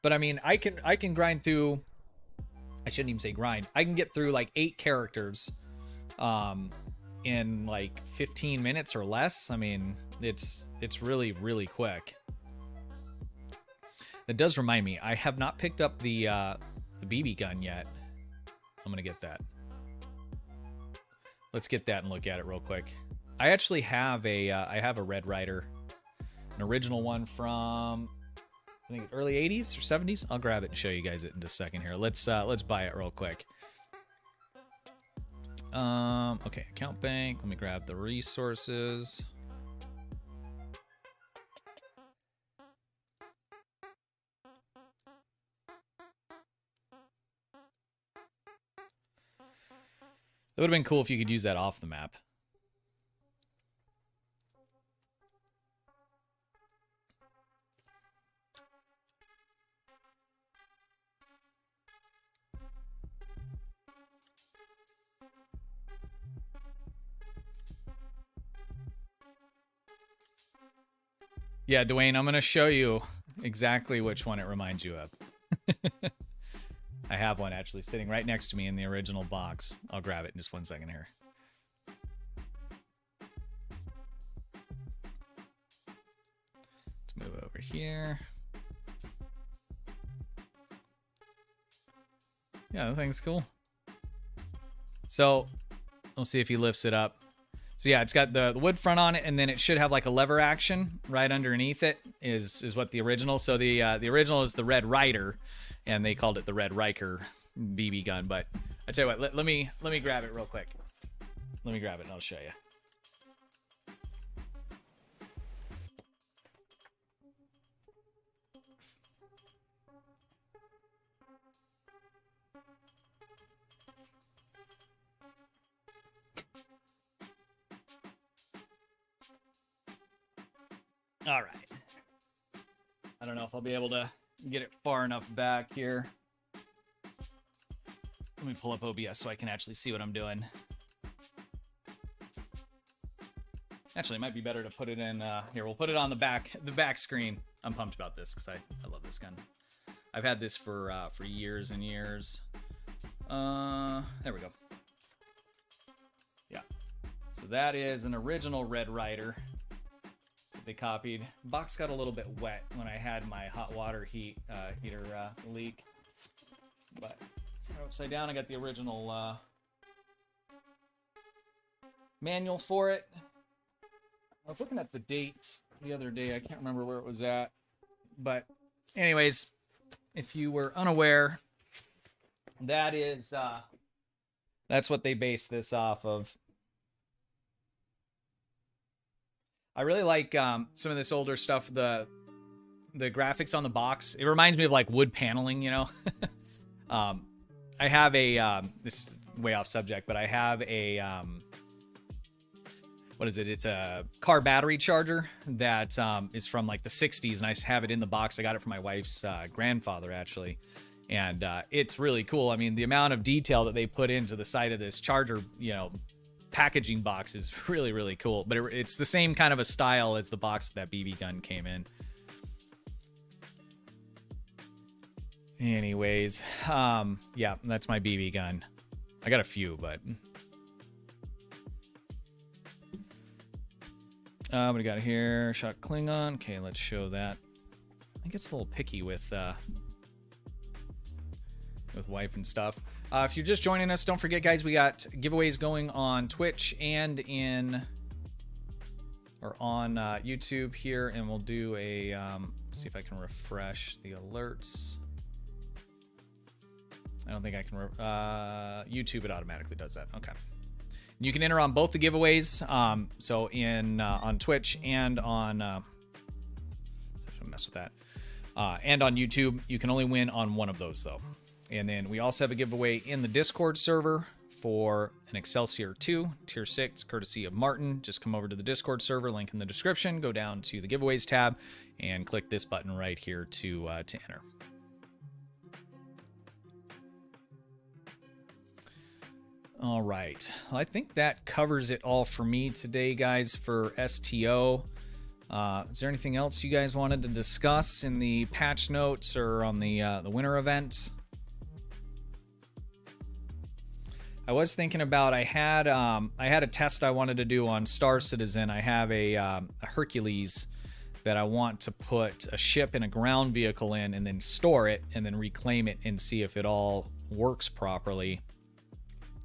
But I mean, I can grind through, I shouldn't even say grind. I can get through like 8 characters in like 15 minutes or less. I mean, it's really, really quick. That does remind me, I have not picked up the BB gun yet. I'm gonna get that. Let's get that and look at it real quick. I actually have I have a Red Ryder, an original one from I think early 80s or 70s. I'll grab it and show you guys it in just a second here. Let's buy it real quick. Okay, account bank. Let me grab the resources. It would have been cool if you could use that off the map. Yeah, Dwayne, I'm going to show you exactly which one it reminds you of. I have one actually sitting right next to me in the original box. I'll grab it in just 1 second here. Let's move over here. Yeah, that thing's cool. So, we'll see if he lifts it up. So yeah, it's got the wood front on it, and then it should have like a lever action right underneath it. Is what the original. So the original is the Red Ryder, and they called it the Red Riker BB gun. But I tell you what, let me grab it real quick. Let me grab it and I'll show you. All right. I don't know if I'll be able to get it far enough back here. Let me pull up OBS so I can actually see what I'm doing. Actually, it might be better to put it in, here, we'll put it on the back screen. I'm pumped about this because I love this gun. I've had this for years and years. There we go. Yeah. So that is an original Red Ryder that they copied. Box got a little bit wet when I had my hot water heater leak. But upside down, I got the original manual for it. I was looking at the dates the other day. I can't remember where it was at. But anyways, if you were unaware, that is that's what they based this off of. I really like some of this older stuff. The graphics on the box, it reminds me of like wood paneling, you know. I have a this is way off subject, but I have a what is it? It's a car battery charger that is from like the 60s, and I have it in the box. I got it from my wife's grandfather, actually. And it's really cool. I mean, the amount of detail that they put into the side of this charger, you know, packaging box is really, really cool. But it's the same kind of a style as the box that BB gun came in. Anyways, yeah, that's my BB gun. I got a few, but... what do we got here? Shot Klingon. Okay, let's show that. I think it's a little picky with wipe and stuff. If you're just joining us, don't forget, guys, we got giveaways going on Twitch and on YouTube here, and we'll do a see if I can refresh the alerts. I don't think I can. YouTube, it automatically does that. Okay. You can enter on both the giveaways. So on Twitch and on don't mess with that. And on YouTube, you can only win on one of those though. And then we also have a giveaway in the Discord server for an Excelsior 2 Tier 6, courtesy of Martin. Just come over to the Discord server, link in the description. Go down to the giveaways tab and click this button right here to enter. All right, well, I think that covers it all for me today, guys, for STO. Is there anything else you guys wanted to discuss in the patch notes or on the winter event? I was thinking about, I had a test I wanted to do on Star Citizen. I have a Hercules that I want to put a ship and a ground vehicle in and then store it and then reclaim it and see if it all works properly.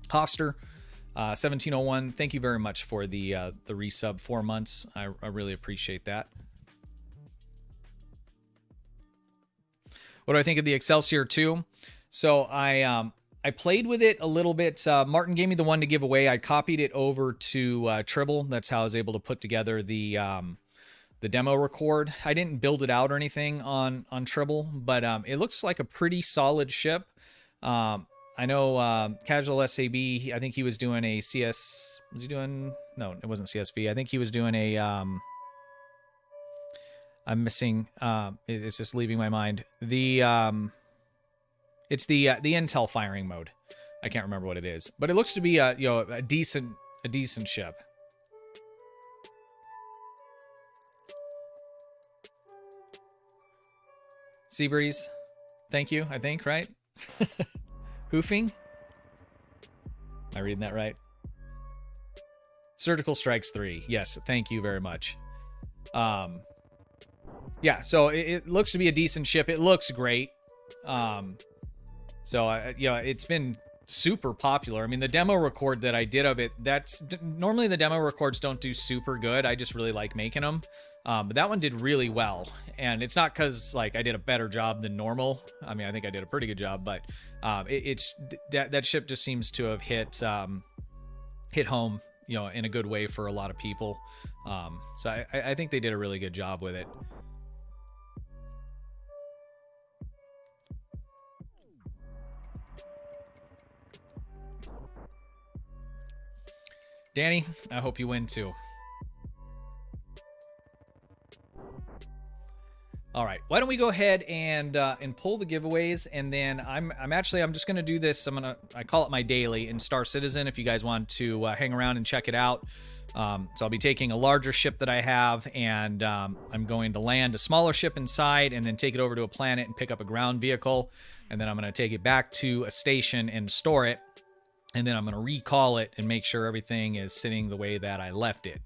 Hofster 1701, thank you very much for the resub, 4 months. I really appreciate that. What do I think of the Excelsior 2? So I played with it a little bit. Martin gave me the one to give away. I copied it over to Tribble. That's how I was able to put together the demo record. I didn't build it out or anything on Tribble, but it looks like a pretty solid ship. I know CasualSAB, I think he was doing a CS... Was he doing... No, it wasn't CSV. I think he was doing a... I'm missing... it's just leaving my mind. It's the Intel firing mode. I can't remember what it is. But it looks to be a decent ship. Seabreeze, thank you, I think, right? Hoofing? Am I reading that right? Surgical Strikes 3. Yes, thank you very much. Yeah, so it looks to be a decent ship. It looks great. So, it's been super popular. I mean, the demo record that I did of it, normally the demo records don't do super good. I just really like making them. But that one did really well. And it's not because, like, I did a better job than normal. I mean, I think I did a pretty good job, but that ship just seems to have hit home, in a good way for a lot of people. So I think they did a really good job with it. Danny, I hope you win too. All right, why don't we go ahead and pull the giveaways, and then I'm just gonna do this. I call it my daily in Star Citizen. If you guys want to hang around and check it out, so I'll be taking a larger ship that I have, and I'm going to land a smaller ship inside, and then take it over to a planet and pick up a ground vehicle, and then I'm gonna take it back to a station and store it, and then I'm gonna recall it and make sure everything is sitting the way that I left it.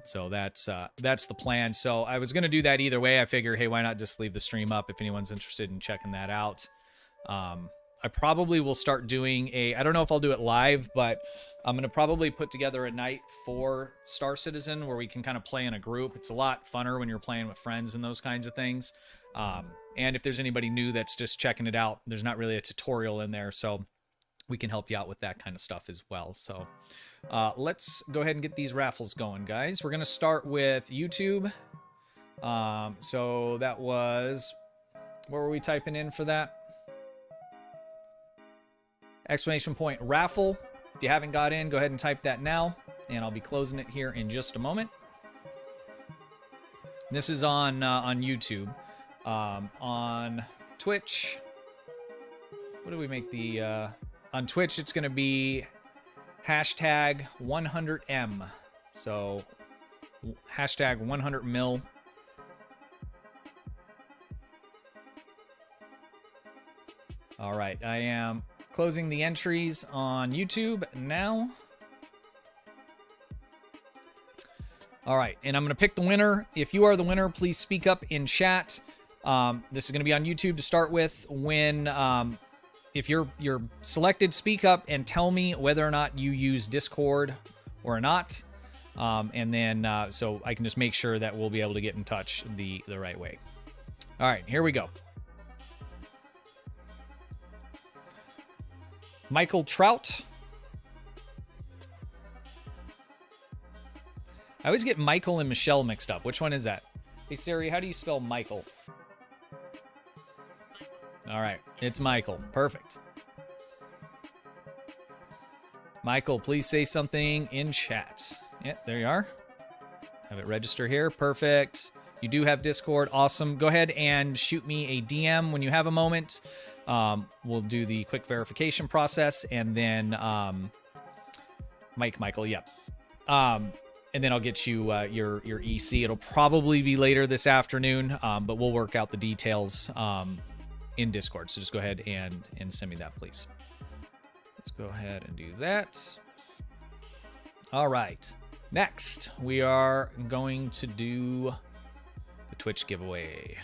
So that's the plan. So I was going to do that either way. I figure, hey, why not just leave the stream up if anyone's interested in checking that out. I probably will start doing I don't know if I'll do it live, but I'm going to probably put together a night for Star Citizen where we can kind of play in a group. It's a lot funner when you're playing with friends and those kinds of things. And if there's anybody new that's just checking it out, there's not really a tutorial in there. So we can help you out with that kind of stuff as well. So let's go ahead and get these raffles going, guys. We're going to start with YouTube. So that was, what were we typing in for that? Exclamation point raffle. If you haven't got in, go ahead and type that now, and I'll be closing it here in just a moment. This is on YouTube. On Twitch, what do we make the... on Twitch, it's going to be hashtag 100M. So hashtag 100mil. All right, I am closing the entries on YouTube now. All right, and I'm going to pick the winner. If you are the winner, please speak up in chat. This is going to be on YouTube to start with. When if you're selected, speak up and tell me whether or not you use Discord or not. And then so I can just make sure that we'll be able to get in touch the right way. All right, here we go. Michael Trout. I always get Michael and Michelle mixed up. Which one is that? Hey Siri, how do you spell Michael? All right, it's Michael. Perfect. Michael, please say something in chat. Yeah, there you are. Have it register here. Perfect. You do have Discord. Awesome. Go ahead and shoot me a DM when you have a moment. We'll do the quick verification process, and then Michael, yep. And then I'll get you your EC. It'll probably be later this afternoon, but we'll work out the details in Discord. So just go ahead and send me that, please. Let's go ahead and do that. All right. Next, we are going to do the Twitch giveaway.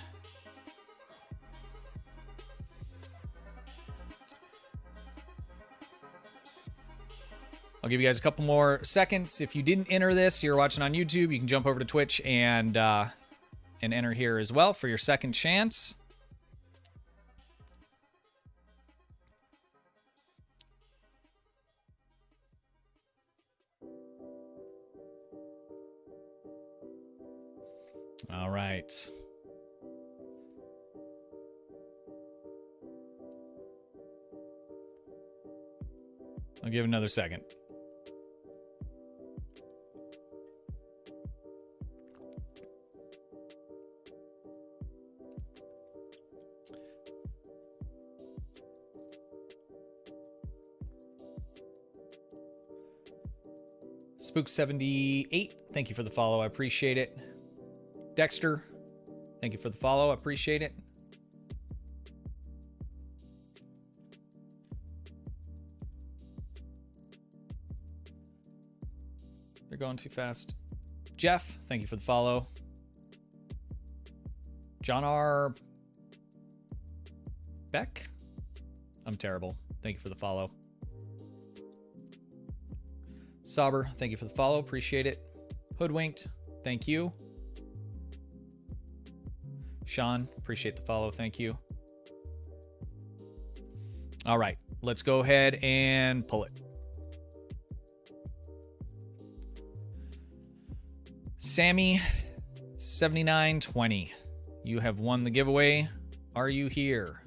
I'll give you guys a couple more seconds. If you didn't enter this, you're watching on YouTube, you can jump over to Twitch and enter here as well for your second chance. All right. I'll give it another second. Spook78, thank you for the follow. I appreciate it. Dexter, thank you for the follow. I appreciate it. They're going too fast. Jeff, thank you for the follow. John R. Beck? I'm terrible. Thank you for the follow. Sauber, thank you for the follow. Appreciate it. Hoodwinked, thank you. Sean, appreciate the follow. Thank you. All right, let's go ahead and pull it. Sammy, 7920. You have won the giveaway. Are you here?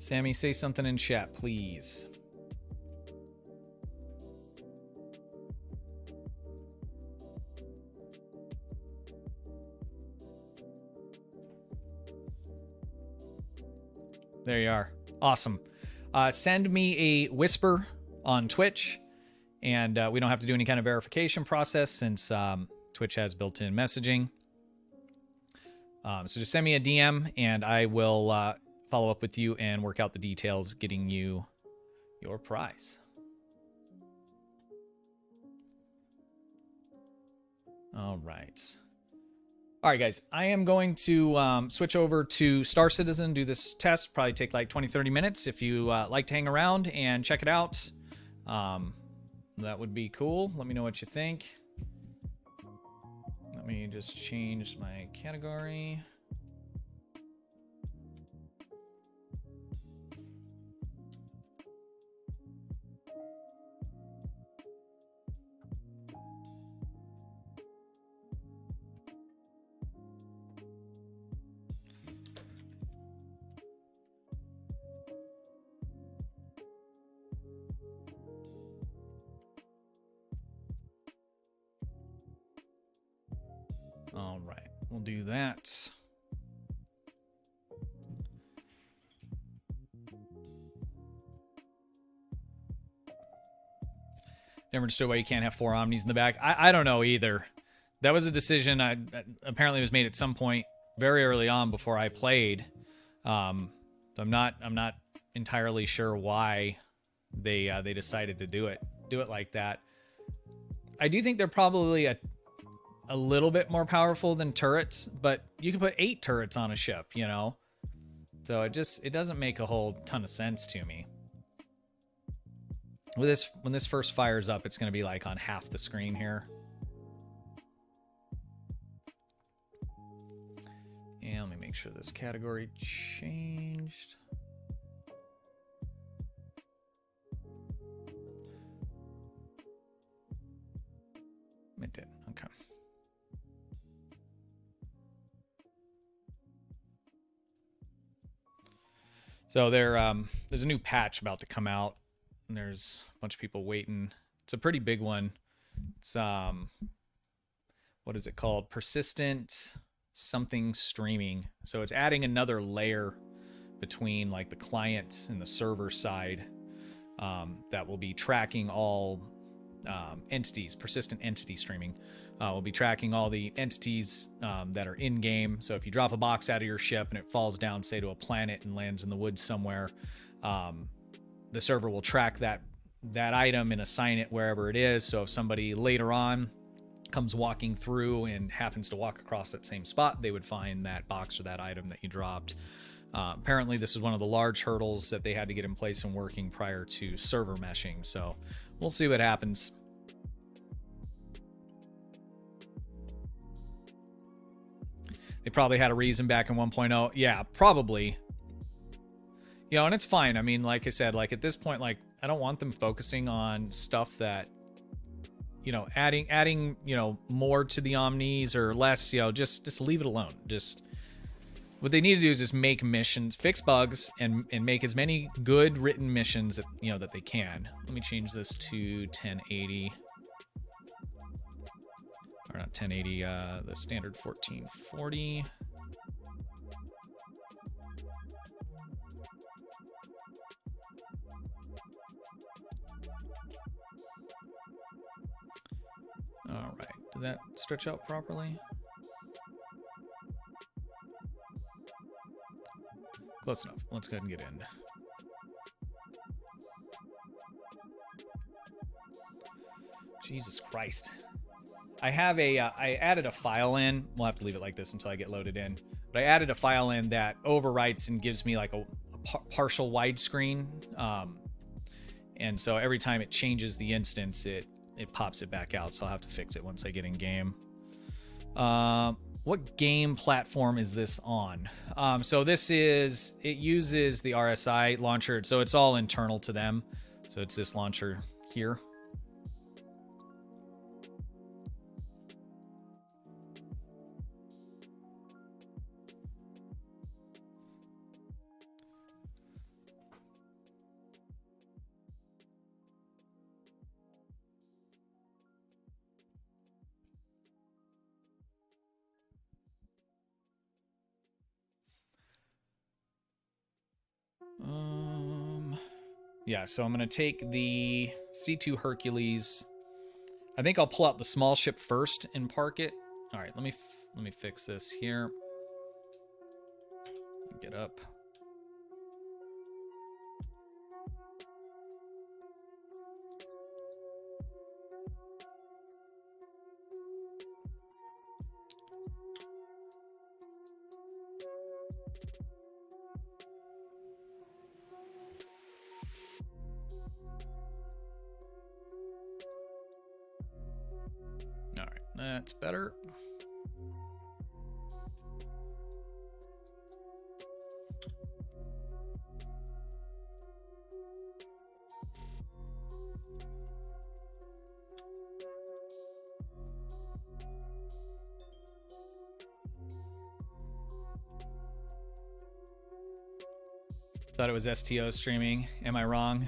Sammy, say something in chat, please. There you are. Awesome. Send me a whisper on Twitch, and we don't have to do any kind of verification process since Twitch has built-in messaging. So just send me a DM, and I will follow up with you and work out the details, getting you your prize. All right. All right, guys, I am going to switch over to Star Citizen, do this test, probably take like 20-30 minutes. If you like to hang around and check it out, that would be cool. Let me know what you think. Let me just change my category. All right, we'll do that. Never understood why you can't have 4 Omnis in the back. I don't know either. That was a decision that apparently was made at some point very early on before I played. So I'm not entirely sure why they decided to do it like that. I do think they're probably a little bit more powerful than turrets, but you can put 8 turrets on a ship, you know? So it doesn't make a whole ton of sense to me. With this, when this first fires up, it's going to be like on half the screen here. And let me make sure this category changed. It did. Okay. So there's a new patch about to come out, and there's a bunch of people waiting. It's a pretty big one. It's what is it called? Persistent something streaming. So it's adding another layer between like the client and the server side that will be tracking all entities. Persistent entity streaming will be tracking all the entities that are in game. So if you drop a box out of your ship and it falls down, say, to a planet and lands in the woods somewhere, the server will track that item and assign it wherever it is. So if somebody later on comes walking through and happens to walk across that same spot, they would find that box or that item that you dropped. Apparently this is one of the large hurdles that they had to get in place and working prior to server meshing. So we'll see what happens. They probably had a reason back in 1.0. Yeah, probably. You know, and it's fine. I mean, like I said, like at this point, like I don't want them focusing on stuff that, you know, adding, you know, more to the Omnis or less, you know, just leave it alone. Just what they need to do is just make missions, fix bugs, and make as many good written missions that, you know, that they can. Let me change this to 1080. Or not 1080, the standard 1440. All right, did that stretch out properly? Close enough. Let's go ahead and get in. Jesus Christ. I have I added a file in. We'll have to leave it like this until I get loaded in. But I added a file in that overwrites and gives me like a partial widescreen. And so every time it changes the instance, it pops it back out. So I'll have to fix it once I get in game. What game platform is this on? So it uses the RSI launcher. So it's all internal to them. So it's this launcher here. Yeah, so I'm going to take the C2 Hercules. I think I'll pull out the small ship first and park it. All right, let me fix this here. Get up. All right, that's better. Thought it was STO streaming. Am I wrong?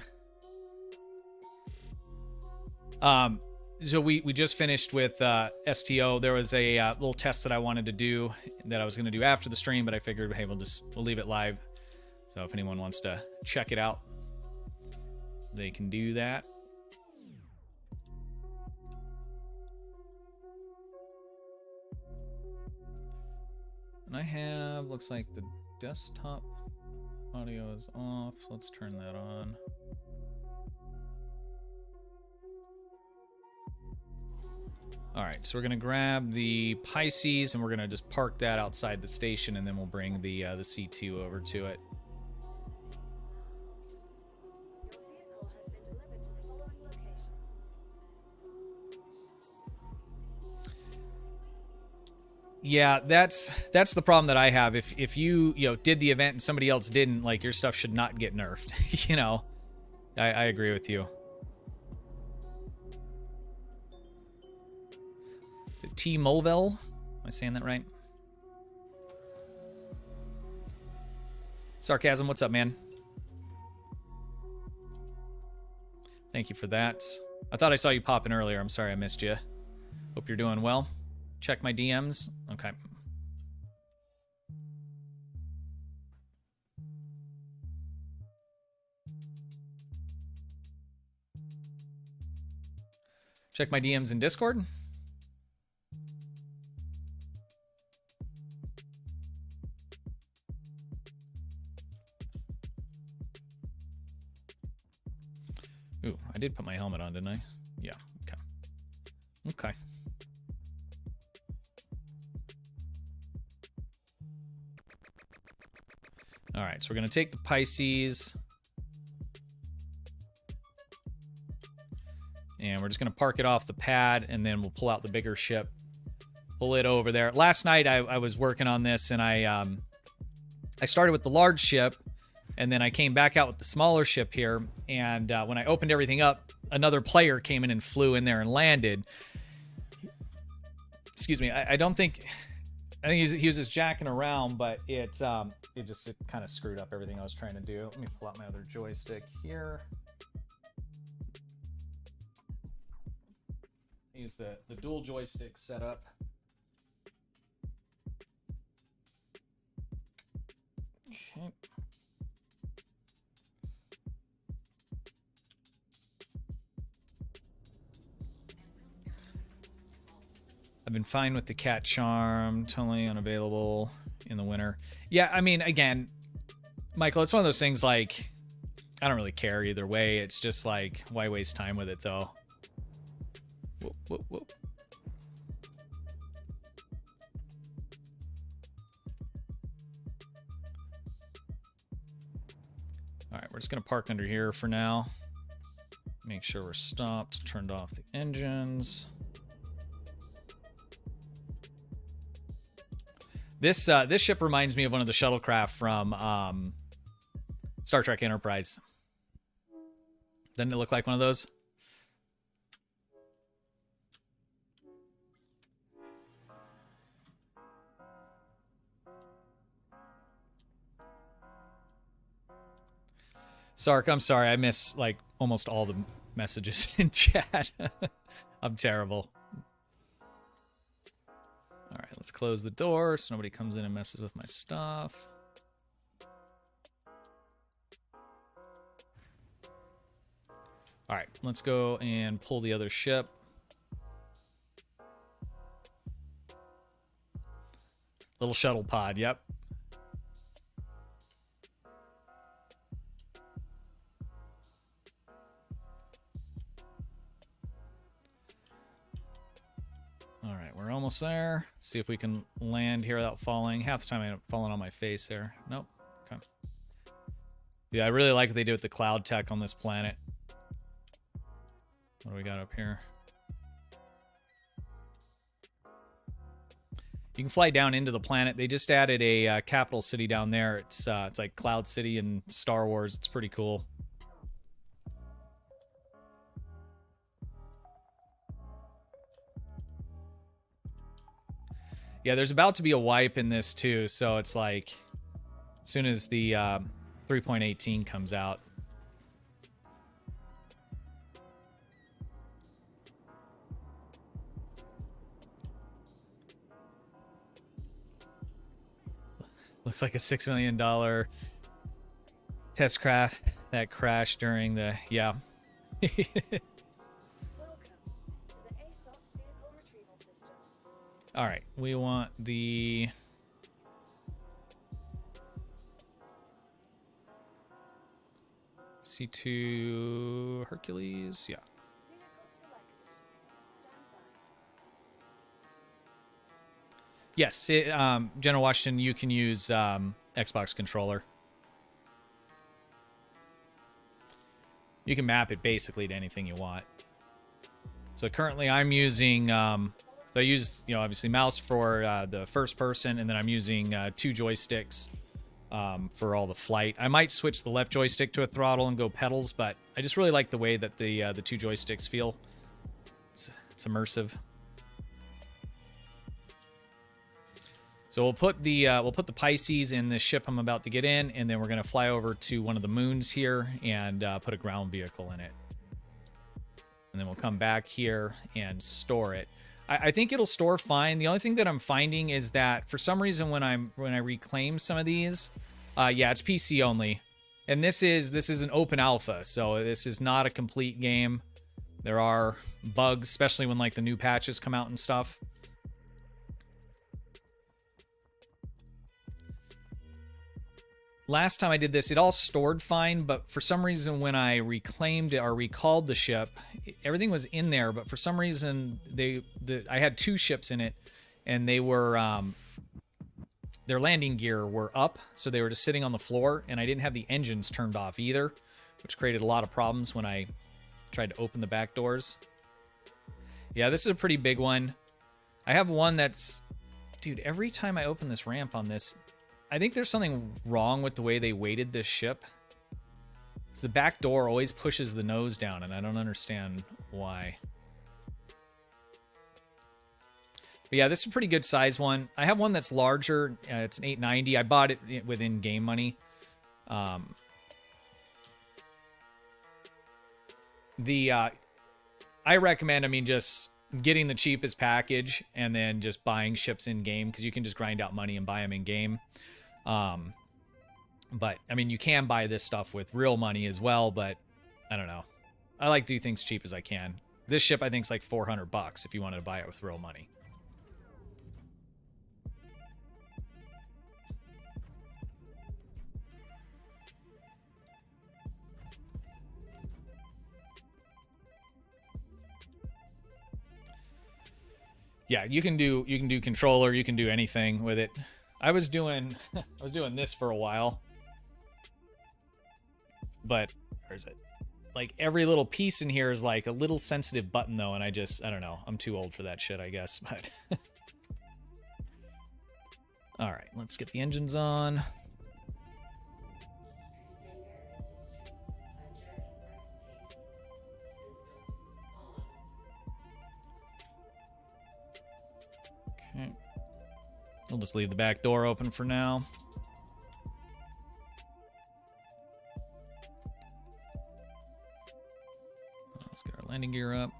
So we just finished with STO. There was a little test that I wanted to do that I was going to do after the stream, but I figured, hey, we'll leave it live. So if anyone wants to check it out, they can do that. And I have, looks like the desktop audio is off. So let's turn that on. All right, so we're gonna grab the Pisces and we're gonna just park that outside the station, and then we'll bring the C2 over to it. Yeah, that's the problem that I have. If you did the event and somebody else didn't, like, your stuff should not get nerfed. You know, I agree with you. T Mulvel, am I saying that right? Sarcasm, what's up, man? Thank you for that. I thought I saw you pop in earlier. I'm sorry I missed you. Hope you're doing well. Check my DMs. Okay. Check my DMs in Discord. Ooh, I did put my helmet on, didn't I? Yeah, okay. Okay. All right, so we're going to take the Pisces. And we're just going to park it off the pad, and then we'll pull out the bigger ship. Pull it over there. Last night, I was working on this, and I started with the large ship, and then I came back out with the smaller ship here. And when I opened everything up, another player came in and flew in there and landed. Excuse me. I think he was just jacking around, but it kind of screwed up everything I was trying to do. Let me pull out my other joystick here. Use the dual joystick setup. Okay. I've been fine with the cat charm, totally unavailable in the winter. Yeah, I mean, again, Michael, it's one of those things, like, I don't really care either way. It's just like, why waste time with it, though? Whoop, whoop, whoop. All right, we're just going to park under here for now. Make sure we're stopped, turned off the engines. This ship reminds me of one of the shuttlecraft from Star Trek Enterprise. Doesn't it look like one of those? Sark, I'm sorry. I miss, like, almost all the messages in chat. I'm terrible. All right, let's close the door so nobody comes in and messes with my stuff. All right, let's go and pull the other ship. Little shuttle pod, yep. All right, we're almost there. See if we can land here without falling. Half the time I end up falling on my face there. Nope. Okay. Yeah, I really like what they do with the cloud tech on this planet. What do we got up here? You can fly down into the planet. They just added a capital city down there. It's like Cloud City in Star Wars. It's pretty cool. Yeah, there's about to be a wipe in this too, so it's like as soon as the 3.18 comes out. Looks like a $6 million test craft that crashed during the, yeah. All right, we want the C2 Hercules, yeah. Yes, General Washington, you can use Xbox controller. You can map it basically to anything you want. So currently I'm using, so I use, obviously mouse for the first person, and then I'm using 2 joysticks for all the flight. I might switch the left joystick to a throttle and go pedals, but I just really like the way that the 2 joysticks feel. It's immersive. So we'll put the Pisces in the ship I'm about to get in, and then we're gonna fly over to one of the moons here and put a ground vehicle in it. And then we'll come back here and store it. I think it'll store fine. The only thing that I'm finding is that for some reason when I reclaim some of these, yeah, it's PC only. And this is an open alpha, so this is not a complete game. There are bugs, especially when like the new patches come out and stuff. Last time I did this, it all stored fine, but for some reason when I reclaimed or recalled the ship, everything was in there, but for some reason I had 2 ships in it, and they were their landing gear were up, so they were just sitting on the floor, and I didn't have the engines turned off either, which created a lot of problems when I tried to open the back doors. Yeah, this is a pretty big one. I have one that's, dude, every time I open this ramp on this, I think there's something wrong with the way they weighted this ship. The back door always pushes the nose down, and I don't understand why. But yeah, this is a pretty good size one. I have one that's larger. It's an 890. I bought it within game money. I recommend, just getting the cheapest package and then just buying ships in game, because you can just grind out money and buy them in game. But I mean, you can buy this stuff with real money as well, but I don't know. I like to do things cheap as I can. This ship I think is like $400 if you wanted to buy it with real money. Yeah, you can do controller, you can do anything with it. I was doing this for a while. But where is it? Like every little piece in here is like a little sensitive button though, and I don't know. I'm too old for that shit, I guess, but all right, let's get the engines on. Okay. We'll just leave the back door open for now. Let's get our landing gear up.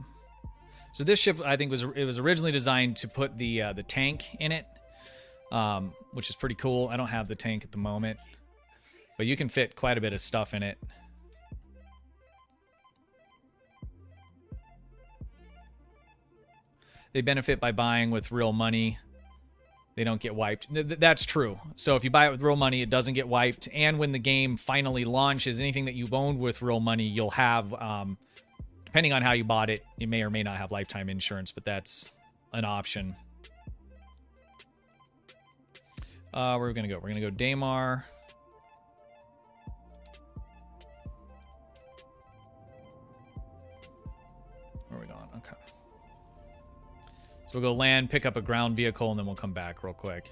So this ship, I think, was originally designed to put the tank in it, which is pretty cool. I don't have the tank at the moment, but you can fit quite a bit of stuff in it. they benefit by buying with real money. They don't get wiped. That's true. So if you buy it with real money, it doesn't get wiped. And when the game finally launches, anything that you've owned with real money, you'll have, depending on how you bought it, you may or may not have lifetime insurance, but that's an option. Where are we going to go? We're going to go Daymar. Where are we going? Okay. So we'll go land, pick up a ground vehicle, and then we'll come back real quick.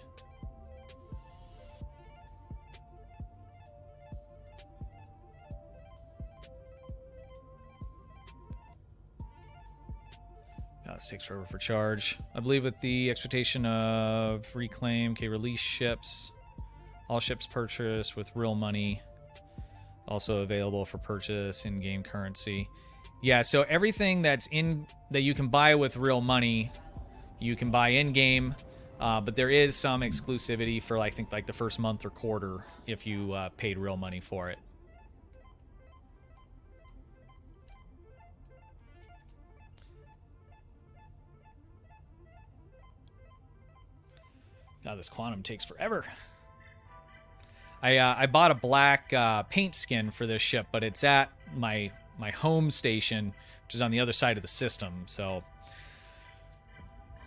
This takes forever for charge. I believe with the expectation of reclaim, okay, release ships. All ships purchased with real money. Also available for purchase in-game currency. Yeah, so everything that you can buy with real money, you can buy in-game, but there is some exclusivity for, I think, like the first month or quarter if you paid real money for it. Now this quantum takes forever. I bought a black paint skin for this ship, but it's at my home station, which is on the other side of the system. So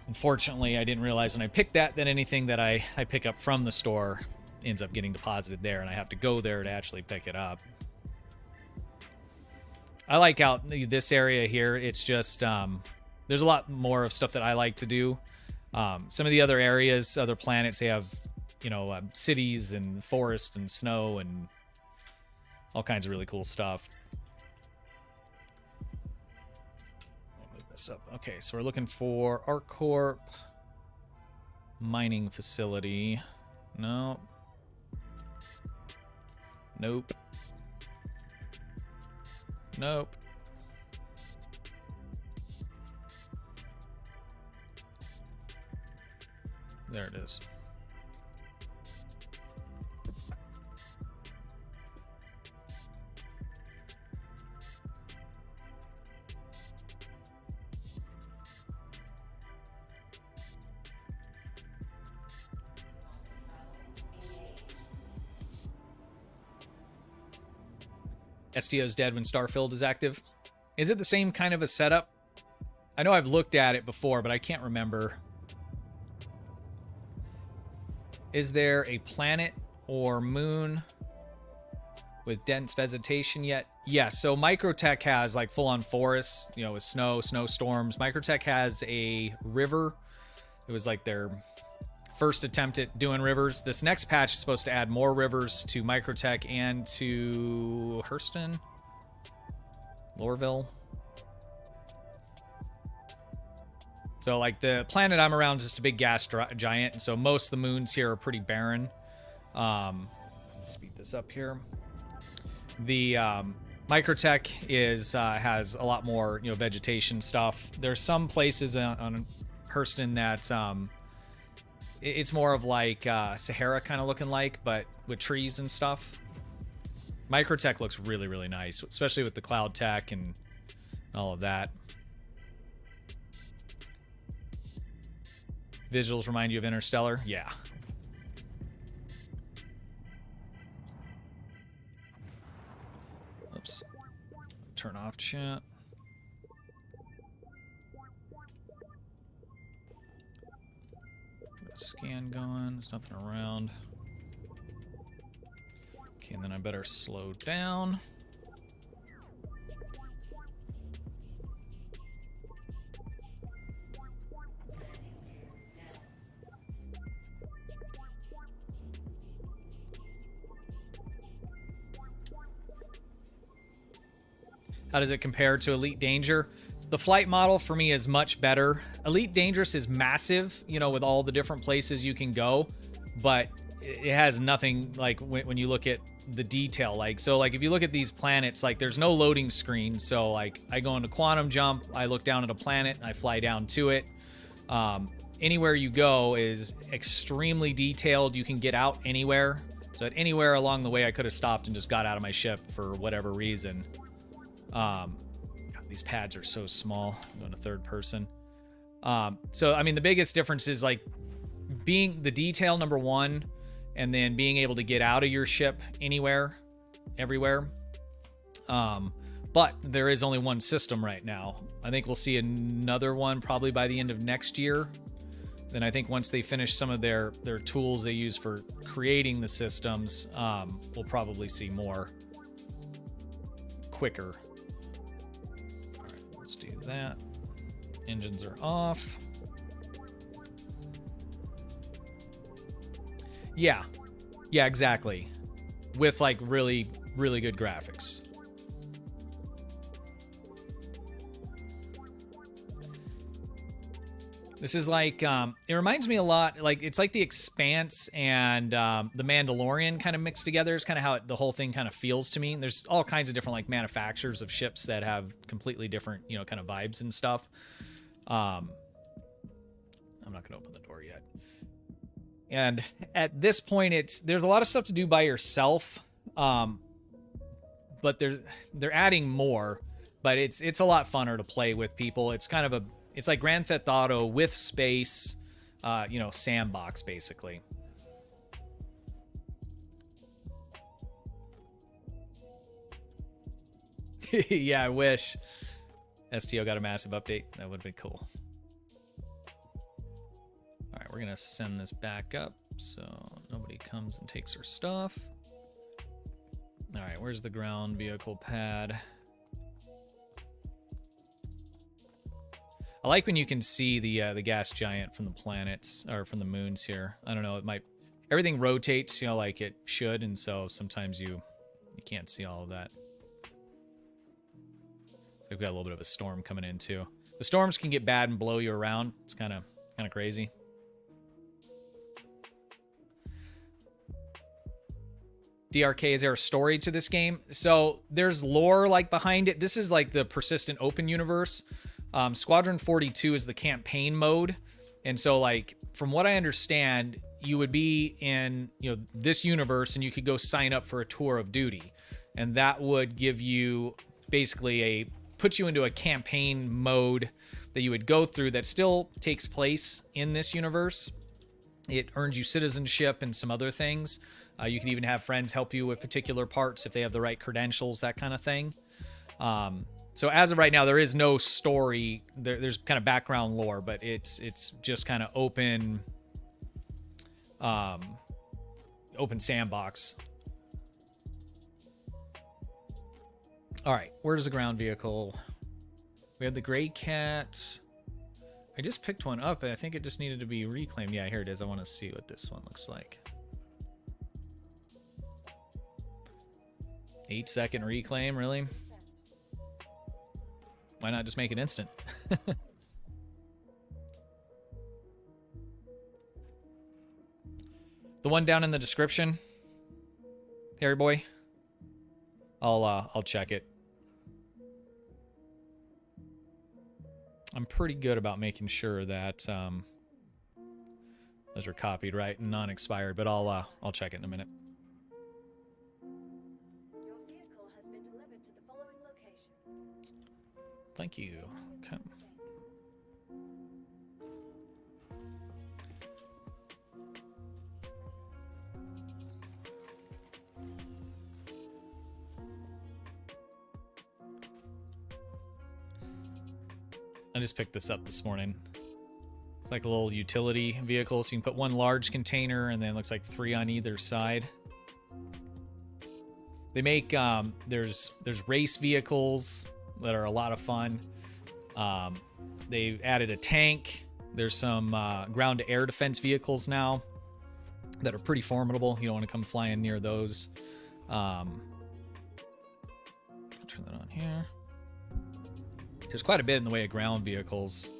unfortunately, I didn't realize when I picked that anything that I pick up from the store ends up getting deposited there, and I have to go there to actually pick it up. I like out this area here. It's just there's a lot more of stuff that I like to do. Some of the other areas, other planets, they have, you know, cities and forest and snow and all kinds of really cool stuff. Move this up. Okay, so we're looking for ArcCorp mining facility. No. Nope. Nope. There it is. STO's dead when Starfield is active. Is it the same kind of a setup? I know I've looked at it before, but I can't remember. Is there a planet or moon with dense vegetation yet? Yes, so Microtech has like full-on forests, you know, with snow, snowstorms. Microtech has a river. It was like their first attempt at doing rivers. This next patch is supposed to add more rivers to Microtech and to Hurston, Lorville. So, like, the planet I'm around is just a big gas giant, and so most of the moons here are pretty barren. Let's speed this up here. The Microtech has a lot more, you know, vegetation stuff. There's some places on Hurston that it's more of like Sahara kind of looking like, but with trees and stuff. Microtech looks really, really nice, especially with the cloud tech and all of that. Visuals remind you of Interstellar? Yeah. Oops. Turn off chat. Scan going. There's nothing around. Okay, and then I better slow down. How does it compare to Elite Danger? The flight model for me is much better. Elite Dangerous is massive, you know, with all the different places you can go, but it has nothing like when you look at the detail. Like, so like if you look at these planets, like there's no loading screen. So like I go into quantum jump, I look down at a planet, and I fly down to it. Anywhere you go is extremely detailed. You can get out anywhere. So at anywhere along the way, I could have stopped and just got out of my ship for whatever reason. God, these pads are so small. I'm going to third person. So, I mean, the biggest difference is like being the detail, number one, and then being able to get out of your ship anywhere, everywhere. But there is only one system right now. I think we'll see another one probably by the end of next year. Then I think once they finish some of their tools they use for creating the systems, we'll probably see more quicker. All right, let's do that. Engines are off. Yeah, exactly. With like really, really good graphics. This is like, it reminds me a lot, like, it's like The Expanse and The Mandalorian kind of mixed together. It's kind of how the whole thing kind of feels to me. There's all kinds of different, like, manufacturers of ships that have completely different, you know, kind of vibes and stuff. I'm not going to open the door yet. And at this point, there's a lot of stuff to do by yourself, but they're adding more, but it's a lot funner to play with people. It's kind of it's like Grand Theft Auto with space, you know, sandbox, basically. Yeah, I wish STO got a massive update. That would be cool. All right, we're going to send this back up so nobody comes and takes our stuff. All right, where's the ground vehicle pad? I like when you can see the gas giant from the planets, or from the moons here. I don't know, everything rotates, you know, like it should, and so sometimes you can't see all of that. So we've got a little bit of a storm coming in too. The storms can get bad and blow you around. It's kind of crazy. DRK, is there a story to this game? So there's lore like behind it. This is like the persistent open universe. Squadron 42 is the campaign mode. And so, like, from what I understand, you would be in, you know, this universe and you could go sign up for a tour of duty. And that would give you basically put you into a campaign mode that you would go through that still takes place in this universe. It earns you citizenship and some other things. You can even have friends help you with particular parts if they have the right credentials, that kind of thing. So as of right now, there is no story. There's kind of background lore, but it's just kind of open sandbox. All right, where's the ground vehicle? We have the Gray Cat. I just picked one up, and I think it just needed to be reclaimed. Yeah, here it is. I want to see what this one looks like. 8-second reclaim, really? Why not just make it instant? The one down in the description, Harry boy. I'll check it. I'm pretty good about making sure that those are copied right and non-expired, but I'll check it in a minute. Your vehicle has been delivered to the following location. Thank you. Okay. I just picked this up this morning. It's like a little utility vehicle, so you can put one large container and then it looks like 3 on either side. They make there's race vehicles that are a lot of fun. They've added a tank. There's some ground-to-air defense vehicles now that are pretty formidable. You don't want to come flying near those. I'll turn that on here. There's quite a bit in the way of ground vehicles.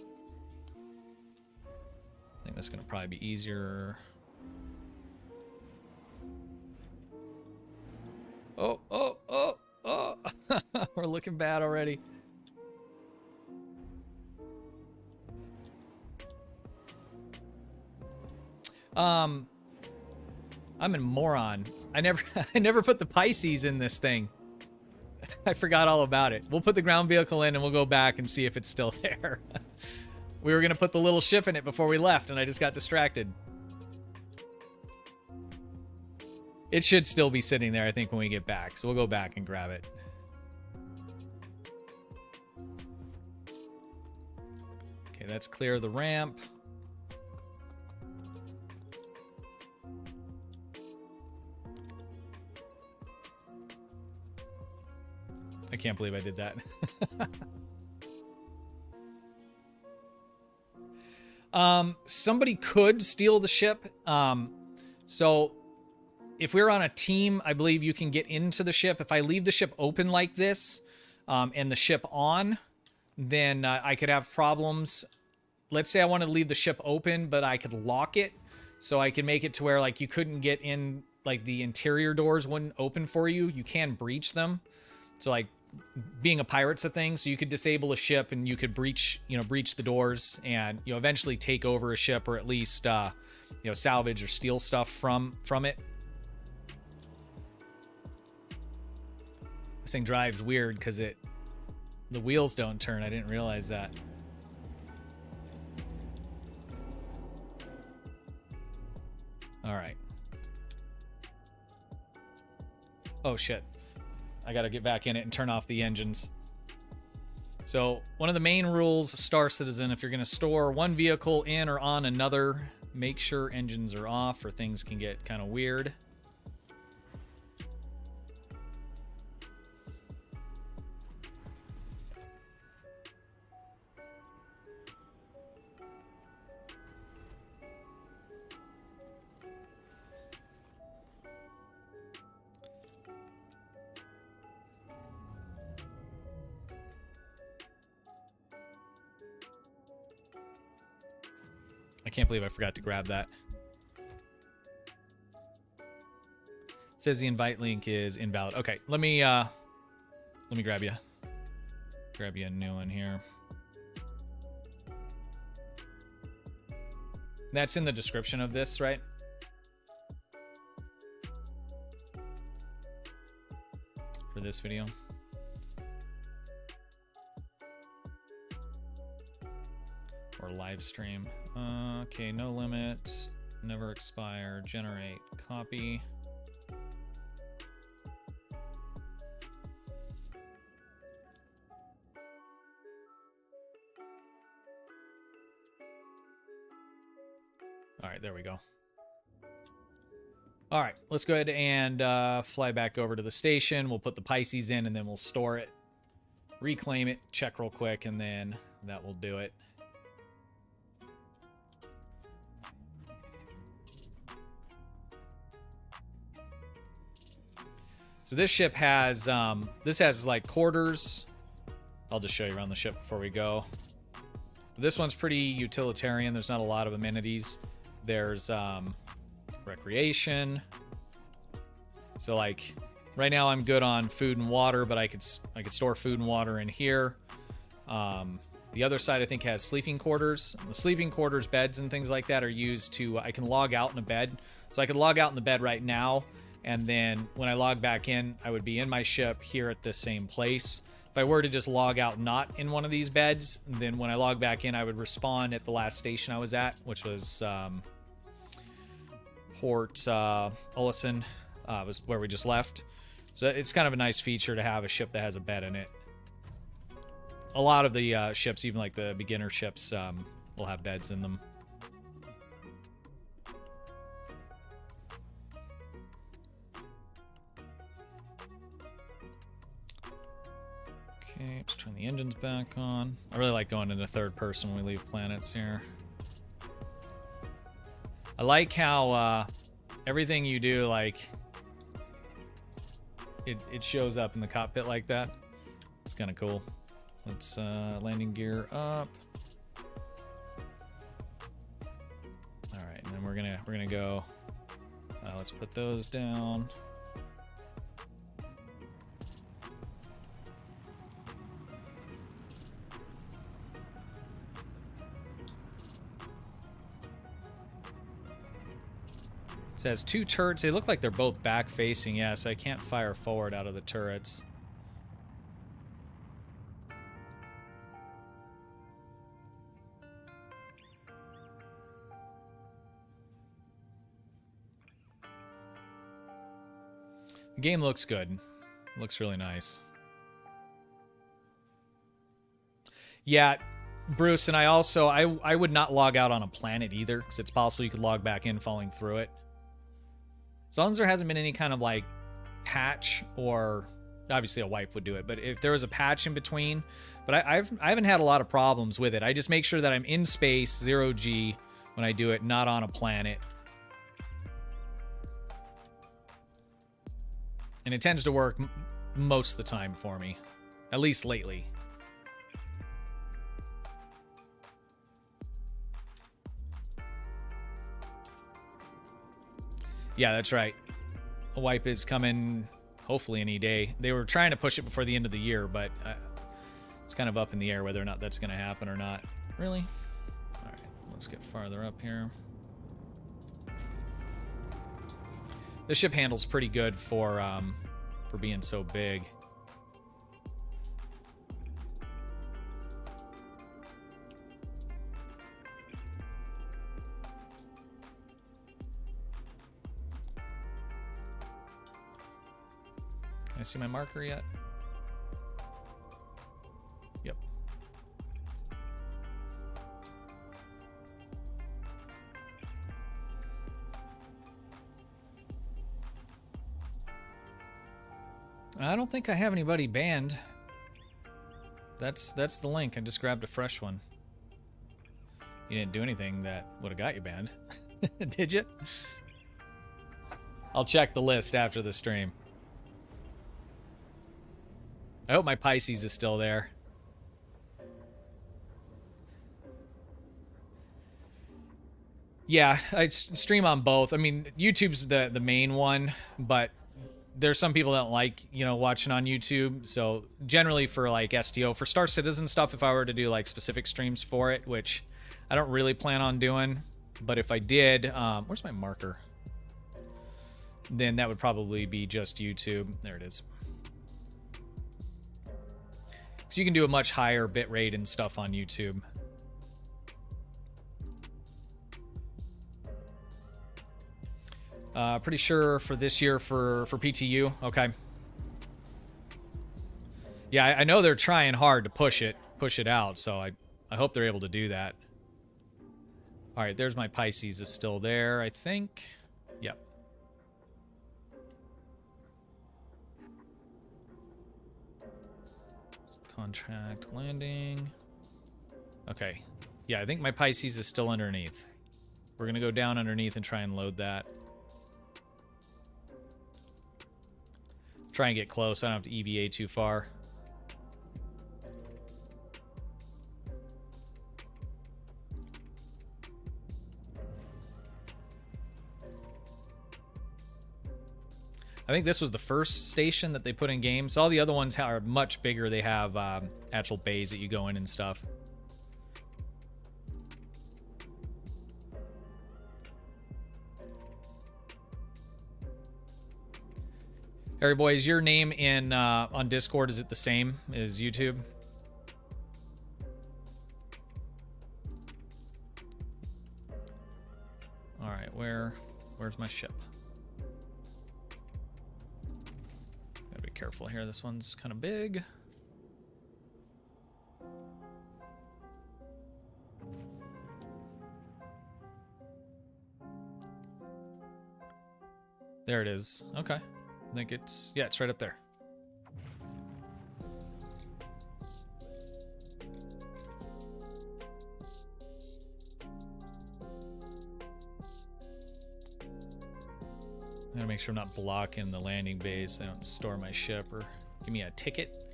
I think that's going to probably be easier. Oh. We're looking bad already. I'm a moron. I never put the Pisces in this thing. I forgot all about it. We'll put the ground vehicle in and we'll go back and see if it's still there. We were going to put the little ship in it before we left, and I just got distracted. It should still be sitting there, I think, when we get back. So we'll go back and grab it. Okay, that's clear the ramp. I can't believe I did that. Somebody could steal the ship. So if we're on a team, I believe you can get into the ship. If I leave the ship open like this, and the ship on, then I could have problems. Let's say I want to leave the ship open, but I could lock it. So I can make it to where like you couldn't get in, like the interior doors wouldn't open for you. You can breach them. So like being a pirate's a thing. So you could disable a ship and you could breach the doors and, eventually take over a ship, or at least, salvage or steal stuff from it. This thing drives weird because the wheels don't turn. I didn't realize that. All right. Oh shit. I gotta get back in it and turn off the engines. So one of the main rules, Star Citizen, if you're gonna store one vehicle in or on another, make sure engines are off or things can get kind of weird. I can't believe I forgot to grab that. It says the invite link is invalid. Okay, let me grab you. Grab you a new one here. That's in the description of this, right? For this video. Or live stream. Okay, no limit, never expire, generate, copy. All right, there we go. All right, let's go ahead and fly back over to the station. We'll put the Pisces in and then we'll store it, reclaim it, check real quick, and then that will do it. So this ship has, like quarters. I'll just show you around the ship before we go. This one's pretty utilitarian. There's not a lot of amenities. There's recreation. So like right now I'm good on food and water, but I could store food and water in here. The other side I think has sleeping quarters. The sleeping quarters, beds and things like that are used to, I can log out in a bed. So I could log out in the bed right now. And then when I log back in, I would be in my ship here at the same place. If I were to just log out not in one of these beds, then when I log back in, I would respawn at the last station I was at, which was Port Olesen, was where we just left. So it's kind of a nice feature to have a ship that has a bed in it. A lot of the ships, even like the beginner ships, will have beds in them. Okay, let's turn the engines back on. I really like going into third person when we leave planets here. I like how everything you do, like, it shows up in the cockpit like that. It's kind of cool. Let's landing gear up. All right, and then we're gonna go. Let's put those down. It says 2 turrets. They look like they're both back facing, yeah, so I can't fire forward out of the turrets. The game looks good. Looks really nice. Yeah, Bruce, and I also, I would not log out on a planet either, because it's possible you could log back in following through it. As long as there hasn't been any kind of like patch, or obviously a wipe would do it, but if there was a patch in between, but I haven't had a lot of problems with it. I just make sure that I'm in space, 0G, when I do it, not on a planet. And it tends to work most of the time for me, at least lately. Yeah, that's right. A wipe is coming hopefully any day. They were trying to push it before the end of the year, but it's kind of up in the air whether or not that's going to happen or not. Really? All right, let's get farther up here. The ship handle's pretty good for being so big. Can I see my marker yet? Yep. I don't think I have anybody banned. That's the link. I just grabbed a fresh one. You didn't do anything that would have got you banned. Did you? I'll check the list after the stream. I hope my Pisces is still there. Yeah, I stream on both. I mean, YouTube's the main one, but there's some people that don't like, you know, watching on YouTube. So generally for like STO, for Star Citizen stuff, if I were to do like specific streams for it, which I don't really plan on doing, but if I did, where's my marker? Then that would probably be just YouTube. There it is. So you can do a much higher bit rate and stuff on YouTube. Pretty sure for this year for PTU. Okay. Yeah, I know they're trying hard to push it out, so I hope they're able to do that. All right, there's my Pisces is still there, I think. Yep. Contract landing. Okay. Yeah, I think my Pisces is still underneath. We're gonna go down underneath and try and load that. Try and get close. I don't have to EVA too far. I think this was the first station that they put in games. All the other ones are much bigger. They have actual bays that you go in and stuff. Harry boy, is your name in on Discord, is it the same as YouTube? All right, where's my ship? Gotta be careful here. This one's kind of big. There it is. Okay. I think it's, yeah, it's right up there. I gotta make sure I'm not blocking the landing base. So I don't store my ship or give me a ticket.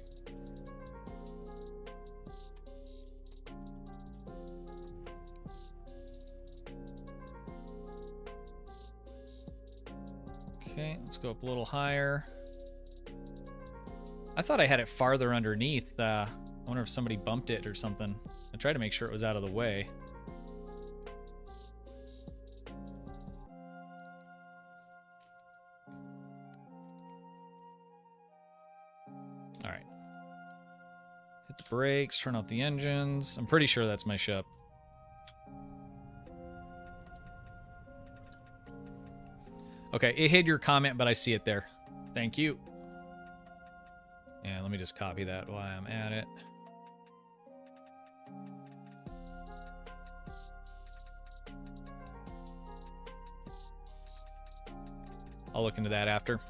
Okay, let's go up a little higher. I thought I had it farther underneath. I wonder if somebody bumped it or something. I tried to make sure it was out of the way. All right. Hit the brakes, turn off the engines. I'm pretty sure that's my ship. Okay, it hid your comment, but I see it there. Thank you. And let me just copy that while I'm at it. I'll look into that after.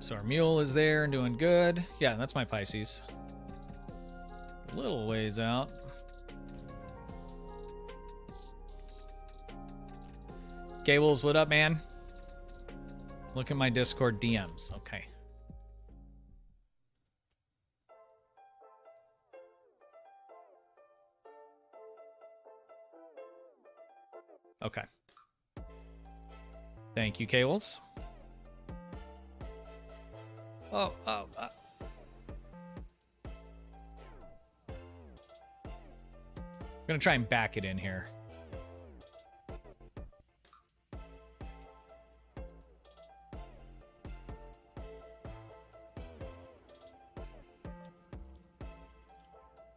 So our mule is there and doing good. Yeah, that's my Pisces. A little ways out. Gables, what up, man? Look at my Discord DMs. Okay. Okay. Thank you, Cables. Oh. I'm gonna try and back it in here.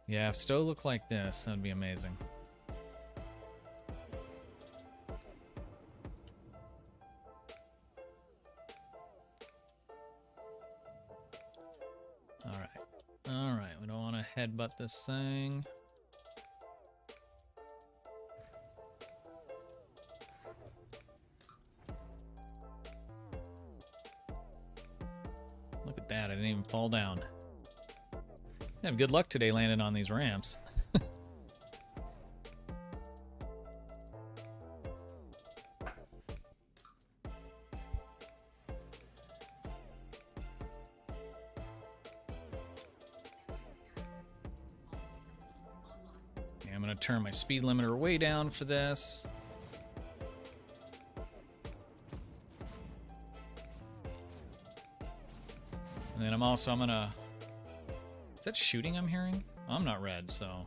Yeah, if STO looked like this, that'd be amazing. Alright, we don't want to headbutt this thing. Look at that, I didn't even fall down. You have good luck today landing on these ramps. I'm going to turn my speed limiter way down for this. And then I'm going to... Is that shooting I'm hearing? I'm not red, so...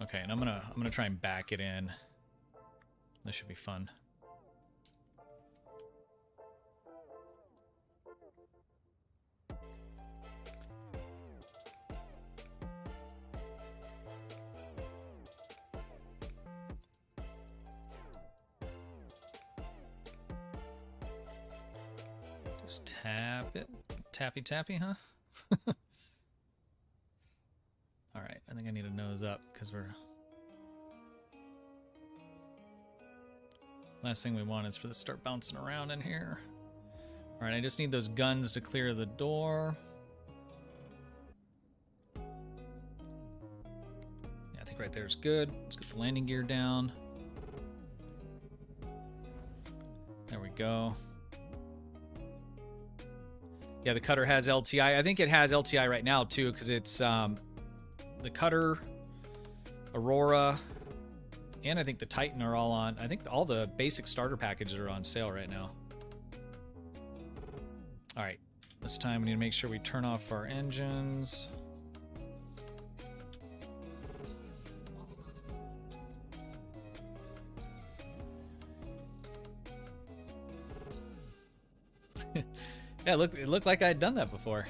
Okay, and I'm gonna try and back it in. This should be fun. Just tap it. Tappy, huh? Alright, I think I need a nose up because we're... Last thing we want is for this to start bouncing around in here. Alright, I just need those guns to clear the door. Yeah, I think right there is good. Let's get the landing gear down. There we go. Yeah, the cutter has LTI. I think it has LTI right now, too, because it's the cutter, Aurora, and I think the Titan are all on. I think all the basic starter packages are on sale right now. All right, this time we need to make sure we turn off our engines. Yeah, look, it looked like I had done that before.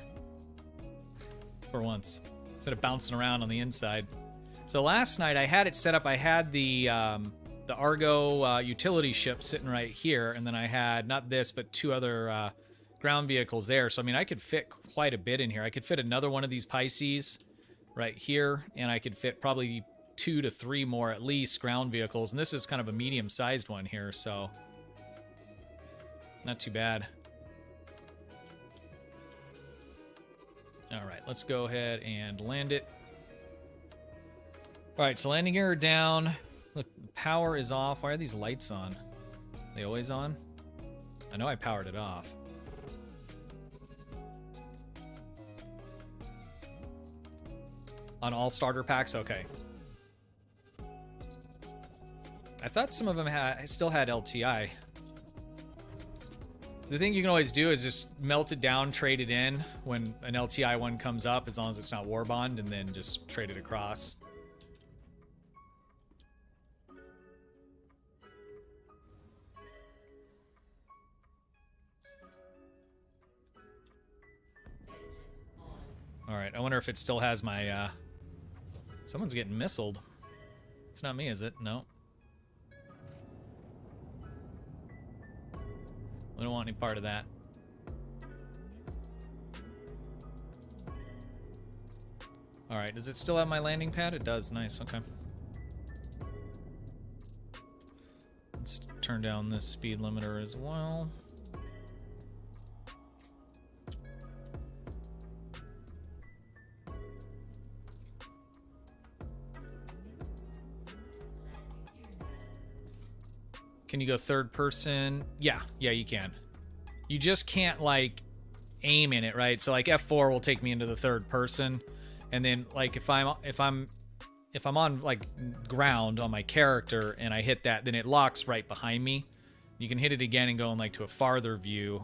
For once. Instead of bouncing around on the inside. So last night I had it set up. I had the Argo utility ship sitting right here. And then I had, not this, but two other ground vehicles there. So, I mean, I could fit quite a bit in here. I could fit another one of these Pisces right here. And I could fit probably 2 to 3 more at least ground vehicles. And this is kind of a medium-sized one here. So, not too bad. All right, let's go ahead and land it. All right, so landing gear down. Look, the power is off. Why are these lights on? Are they always on? I know I powered it off. On all starter packs? Okay. I thought some of them still had LTI. The thing you can always do is just melt it down, trade it in when an LTI one comes up, as long as it's not war bond, and then just trade it across. All right, I wonder if it still has my, someone's getting missiled. It's not me, is it? No. I don't want any part of that. All right, does it still have my landing pad? It does, nice, okay. Let's turn down this speed limiter as well. Can you go third person? Yeah, you can. You just can't like aim in it, right? So like F4 will take me into the third person, and then like if I'm on like ground on my character and I hit that, then it locks right behind me. You can hit it again and go in like to a farther view.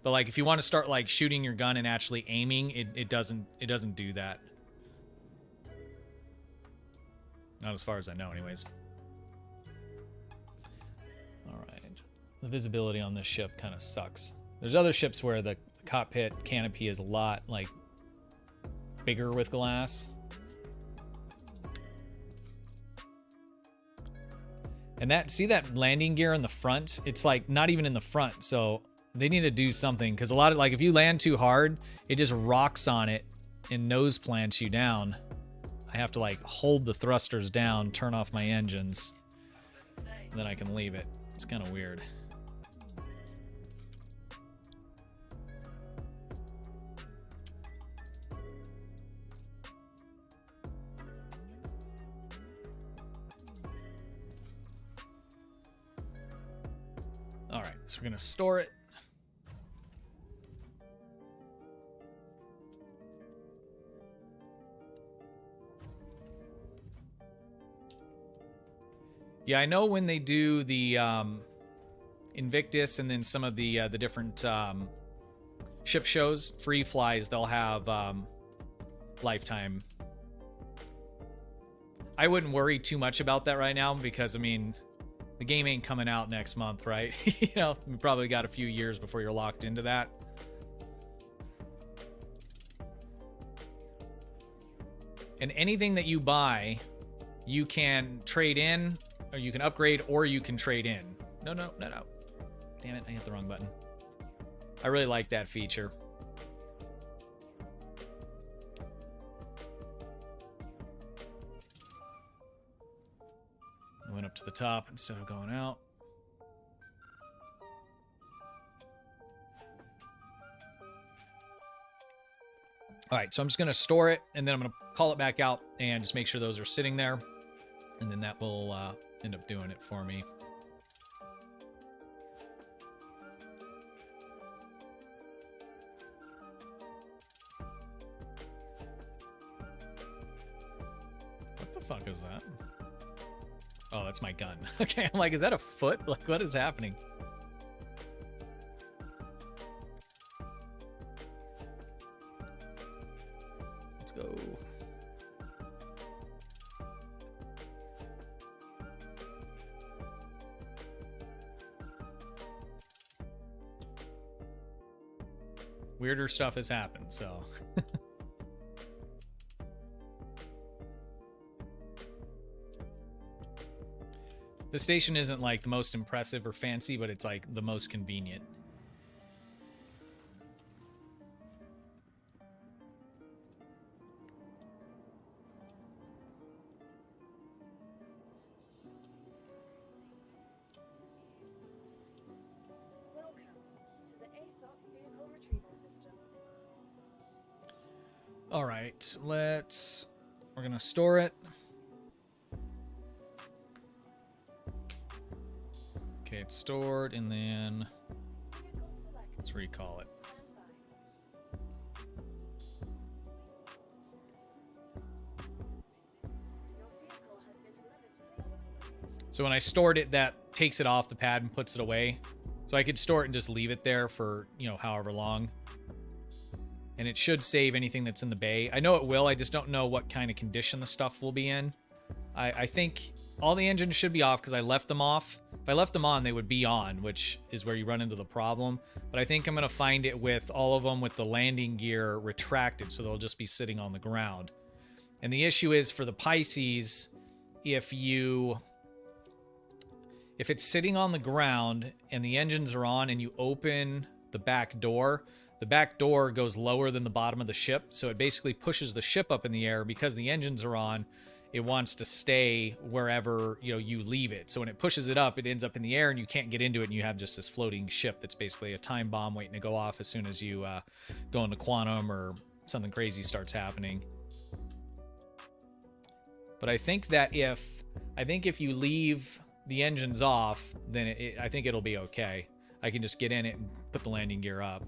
But like if you want to start like shooting your gun and actually aiming, it doesn't do that. Not as far as I know, anyways. The visibility on this ship kind of sucks. There's other ships where the cockpit canopy is a lot, like, bigger with glass. And that, see that landing gear in the front? It's, like, not even in the front, so they need to do something. Because a lot of, like, if you land too hard, it just rocks on it and nose plants you down. I have to, like, hold the thrusters down, turn off my engines, and then I can leave it. It's kind of weird. All right, so we're gonna store it. Yeah, I know when they do the Invictus and then some of the different ship shows, free flies, they'll have lifetime. I wouldn't worry too much about that right now because, I mean, the game ain't coming out next month, right? You know, we probably got a few years before you're locked into that. And anything that you buy, you can trade in, or you can upgrade, or you can trade in. No. Damn it, I hit the wrong button. I really like that feature. I went up to the top instead of going out. All right, so I'm just gonna store it, and then I'm gonna call it back out and just make sure those are sitting there. And then that will end up doing it for me. What the fuck is that? Oh, that's my gun. Okay, I'm like, is that a foot? Like, what is happening? Let's go. Weirder stuff has happened, so. The station isn't like the most impressive or fancy, but it's like the most convenient. Welcome to the ASOC vehicle retrieval system. All right, we're gonna store it. Okay, it's stored, and then let's recall it. So when I stored it, that takes it off the pad and puts it away. So I could store it and just leave it there for, you know, however long. And it should save anything that's in the bay. I know it will, I just don't know what kind of condition the stuff will be in. I think all the engines should be off because I left them off. If I left them on, they would be on, which is where you run into the problem. But I think I'm going to find it with all of them with the landing gear retracted, so they'll just be sitting on the ground. And the issue is for the Pisces, if it's sitting on the ground and the engines are on and you open the back door goes lower than the bottom of the ship. So it basically pushes the ship up in the air because the engines are on. It wants to stay wherever, you know, you leave it. So when it pushes it up, it ends up in the air and you can't get into it, and you have just this floating ship that's basically a time bomb waiting to go off as soon as you go into quantum or something crazy starts happening. But I think that if you leave the engines off, then I think it'll be okay. I can just get in it and put the landing gear up.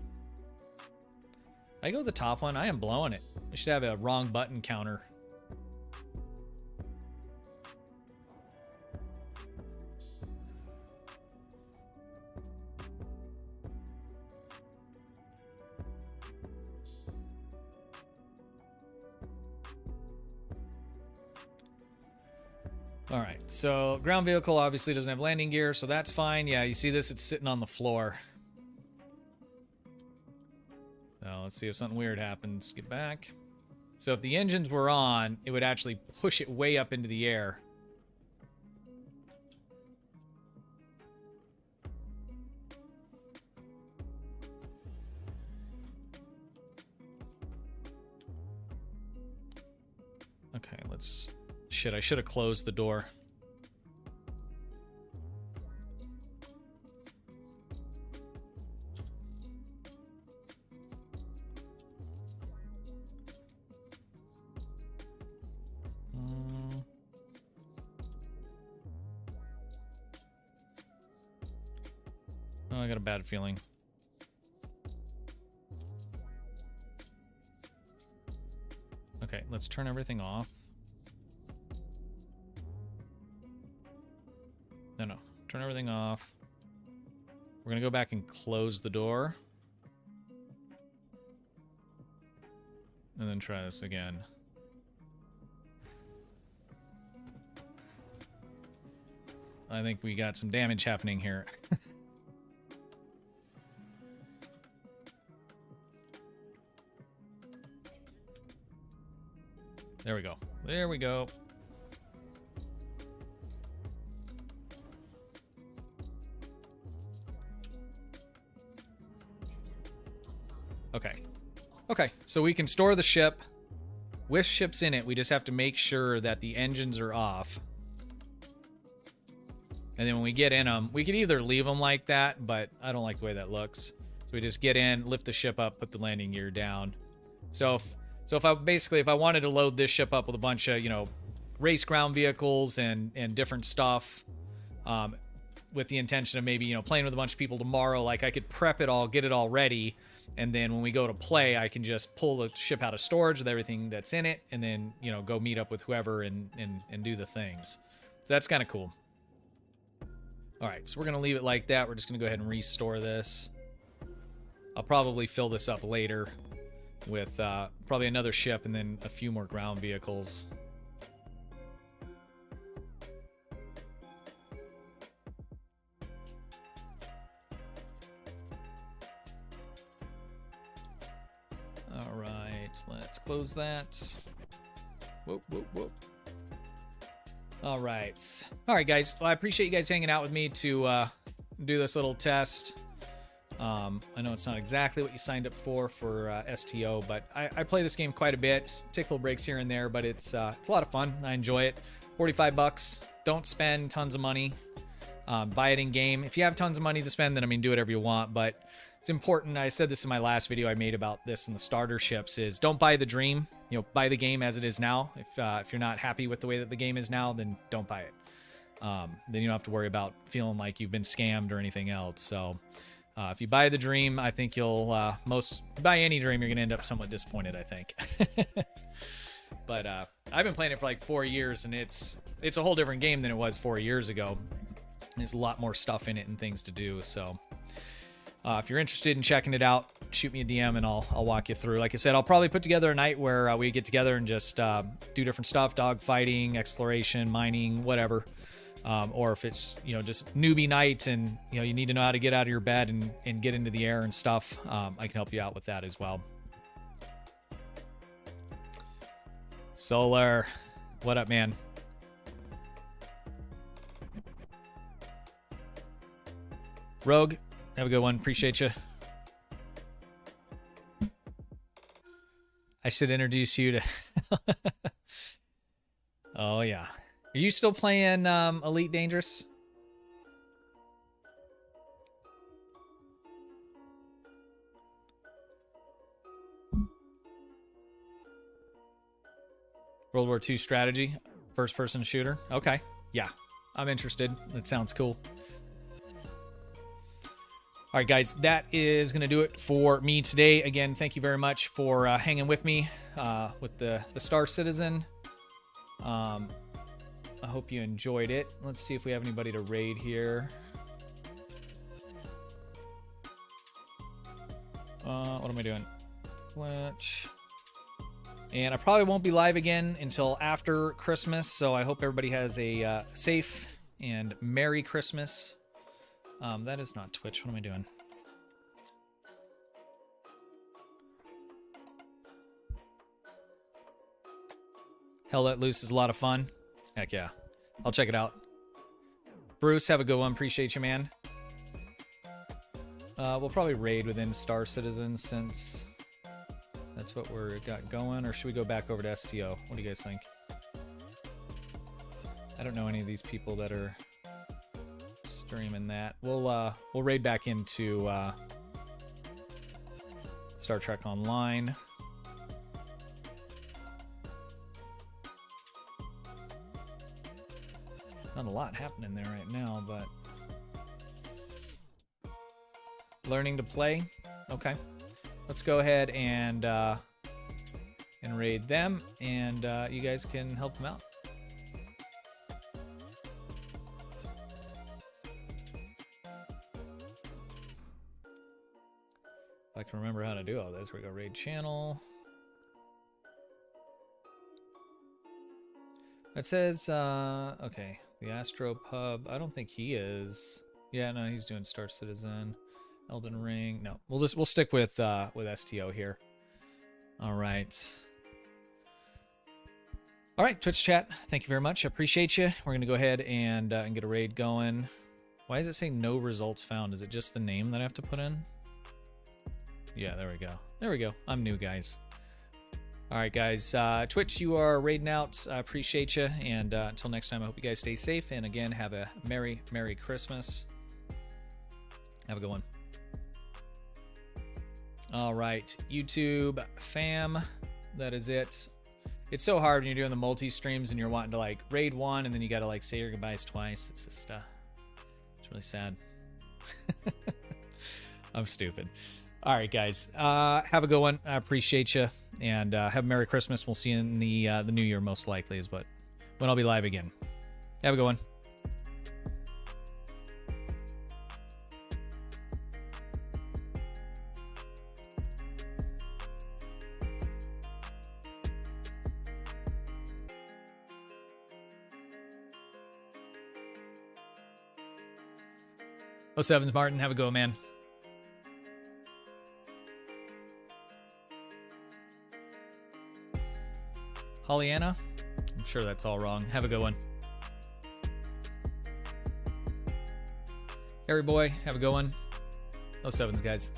I go with the top one. I am blowing it. I should have a wrong button counter. All right, so ground vehicle obviously doesn't have landing gear, so that's fine. Yeah, you see this? It's sitting on the floor. So let's see if something weird happens. Get back. So if the engines were on, it would actually push it way up into the air. Okay, let's... Shit, I should have closed the door. Oh, I got a bad feeling. Okay, let's turn everything off. No, turn everything off. We're gonna go back and close the door. And then try this again. I think we got some damage happening here. There we go. There we go. Okay. Okay, so we can store the ship. With ships in it, we just have to make sure that the engines are off. And then when we get in them, we could either leave them like that, but I don't like the way that looks. So we just get in, lift the ship up, put the landing gear down. So if I wanted to load this ship up with a bunch of, you know, race ground vehicles and different stuff, with the intention of maybe, you know, playing with a bunch of people tomorrow, like I could prep it all, get it all ready, and then when we go to play, I can just pull the ship out of storage with everything that's in it, and then, you know, go meet up with whoever and do the things. So that's kind of cool. All right, so we're going to leave it like that. We're just going to go ahead and restore this. I'll probably fill this up later with probably another ship and then a few more ground vehicles. All right, let's close that. Whoop, whoop, whoop. All right, guys. Well, I appreciate you guys hanging out with me to do this little test. I know it's not exactly what you signed up for STO, but I play this game quite a bit. Take little breaks here and there, but it's a lot of fun. I enjoy it. 45 bucks. Don't spend tons of money. Buy it in game. If you have tons of money to spend, then I mean, do whatever you want. But it's important. I said this in my last video I made about this in the starter ships: is don't buy the dream. You know, buy the game as it is now. If you're not happy with the way that the game is now, then don't buy it. Then you don't have to worry about feeling like you've been scammed or anything else. So if you buy the dream, I think you'll buy any dream, you're gonna end up somewhat disappointed, I think. But I've been playing it for like 4 years, and it's a whole different game than it was 4 years ago. There's a lot more stuff in it and things to do. So If you're interested in checking it out, shoot me a DM and I'll walk you through. Like I said, I'll probably put together a night where we get together and just do different stuff, dog fighting, exploration, mining, whatever. Or if it's, you know, just newbie night and, you know, you need to know how to get out of your bed and get into the air and stuff, I can help you out with that as well. Solar, what up, man? Rogue, have a good one. Appreciate you. I should introduce you to... Oh, yeah. Are you still playing Elite Dangerous? World War II strategy, first-person shooter. Okay, yeah, I'm interested. That sounds cool. All right, guys, that is going to do it for me today. Again, thank you very much for hanging with me with the Star Citizen. I hope you enjoyed it. Let's see if we have anybody to raid here. What am I doing? Twitch. And I probably won't be live again until after Christmas, so I hope everybody has a safe and Merry Christmas. That is not Twitch. What am I doing? Hell Let Loose is a lot of fun. Heck yeah. I'll check it out. Bruce, have a good one. Appreciate you, man. We'll probably raid within Star Citizen since that's what we're got going. Or should we go back over to STO? What do you guys think? I don't know any of these people that are streaming that. We'll raid back into Star Trek Online. Not a lot happening there right now, but learning to play. Okay, let's go ahead and raid them, and you guys can help them out. If I can remember how to do all this, we go raid channel. It says, okay, the Astro Pub. I don't think he is. Yeah, no, he's doing Star Citizen, Elden Ring. No, we'll stick with STO here. All right. All right, Twitch chat. Thank you very much. I appreciate you. We're gonna go ahead and get a raid going. Why does it say no results found? Is it just the name that I have to put in? Yeah, there we go. There we go. I'm new, guys. All right, guys. Twitch, you are raiding out. I appreciate you. And until next time, I hope you guys stay safe. And again, have a Merry Christmas. Have a good one. All right, YouTube fam, that is it. It's so hard when you're doing the multi-streams and you're wanting to like raid one and then you got to like say your goodbyes twice. It's just, it's really sad. I'm stupid. All right, guys. Have a good one. I appreciate you. And have a Merry Christmas. We'll see you in the new year, most likely, is when I'll be live again. Have a good one. Oh, Sevens Martin, have a go, man. Pollyanna? I'm sure that's all wrong. Have a good one. Harry Boy, have a good one. Oh, Sevens, guys.